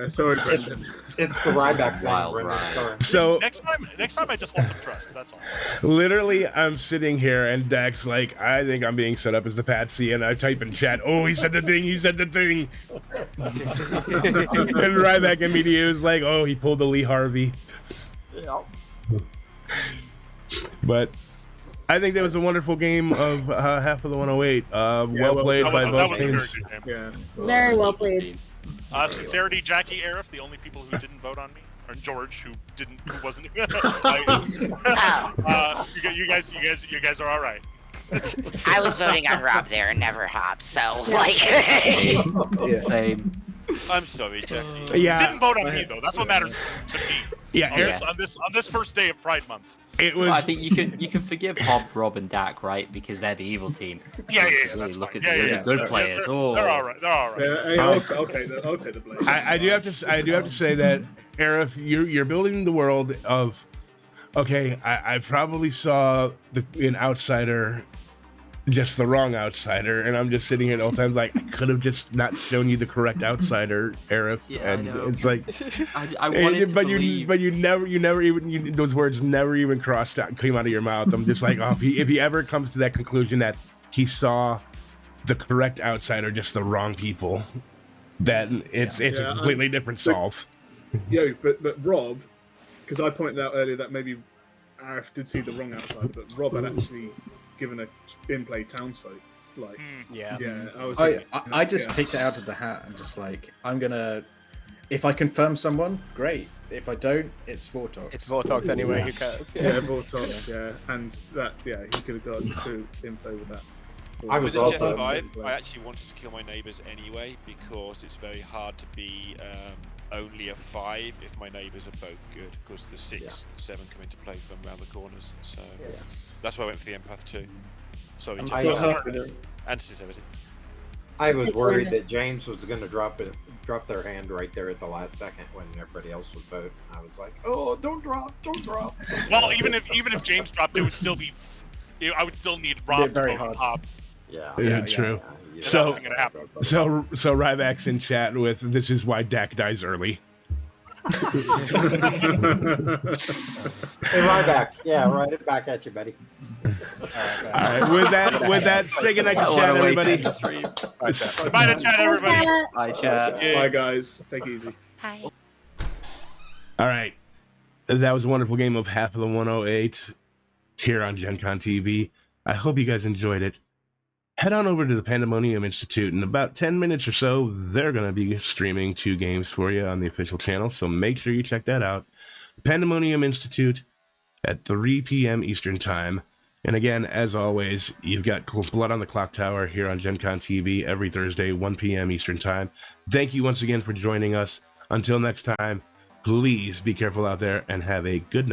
Sorry, Brendan. It's the Ryback thing, Wild Brendan. ride. Sorry. So Next time I just want some trust. That's all. literally, I'm sitting here and Dak's like, I think I'm being set up as the patsy, and I type in chat, oh, he said the thing, he said the thing. And Ryback immediately was like, oh, he pulled the Lee Harvey. Yeah. But I think that was a wonderful game of half of the 108. Well played by both teams. Yeah. Very well played. Sincerity, Jackie, Arif, the only people who didn't vote on me, or George, who wasn't. You guys are all right. I was voting on Rob there and never Hob, so like. Same. I'm sorry, Jackie. Yeah. Didn't vote on me though. That's what matters to me. Yeah. On this first day of Pride Month. It was. Well, I think you can forgive Hob, Rob, and Dak, right? Because they're the evil team. Yeah. Really That's look fine. at the really good players. They're all right. They're all right. Hey, I'll take the blame. I do have to say that, Arif, you're building the world of. Okay, I probably saw an outsider, just the wrong outsider, and I'm just sitting here the whole time like I could have just not shown you the correct outsider, Arif. Yeah, and I know. it's like, I wanted to believe. you never even those words never even came out of your mouth. I'm just like, oh, if he ever comes to that conclusion that he saw the correct outsider, just the wrong people, then it's a completely different solve. Yeah, but Rob, because I pointed out earlier that maybe Arif did see the wrong outsider, but Rob had actually given a in-play townsfolk. Like, I just picked it out of the hat and just like, I'm gonna, if I confirm someone, great. If I don't, it's Vortox. It's Vortox anyway. Who cares? Yeah, Vortox. Yeah, and that. Yeah, he could have gotten true info with that. I was With the also- Jet 5, I actually wanted to kill my neighbours anyway because it's very hard to be only a 5 if my neighbours are both good because the 6 and 7 come into play from around the corners. So that's why I went for the empath too. Sorry, I'm just so happy that and sincerity. I was worried that James was going to dropped their hand right there at the last second when everybody else was voting. I was like, "Oh, don't drop, don't drop." Well, even if James dropped, it would still be. I would still need Rob to very vote on hard. Hob. Yeah, true. Yeah, That So- wasn't gonna happen. So Ryback's in chat with this is why Dak dies early. Hey, Ryback. Yeah, right it back at you, buddy. All right, with that, say goodnight to I chat, wanna wait everybody. to end the stream. Bye to chat, everybody. Bye, chat. Bye, guys. Take it easy. Hi. All right, that was a wonderful game of Half of the 108 here on Gen Con TV. I hope you guys enjoyed it. Head on over to the Pandemonium Institute. In about 10 minutes or so, they're going to be streaming 2 games for you on the official channel, so make sure you check that out. Pandemonium Institute at 3 p.m. Eastern Time. And again, as always, you've got Blood on the Clocktower here on Gen Con TV every Thursday, 1 p.m. Eastern Time. Thank you once again for joining us. Until next time, please be careful out there and have a good night.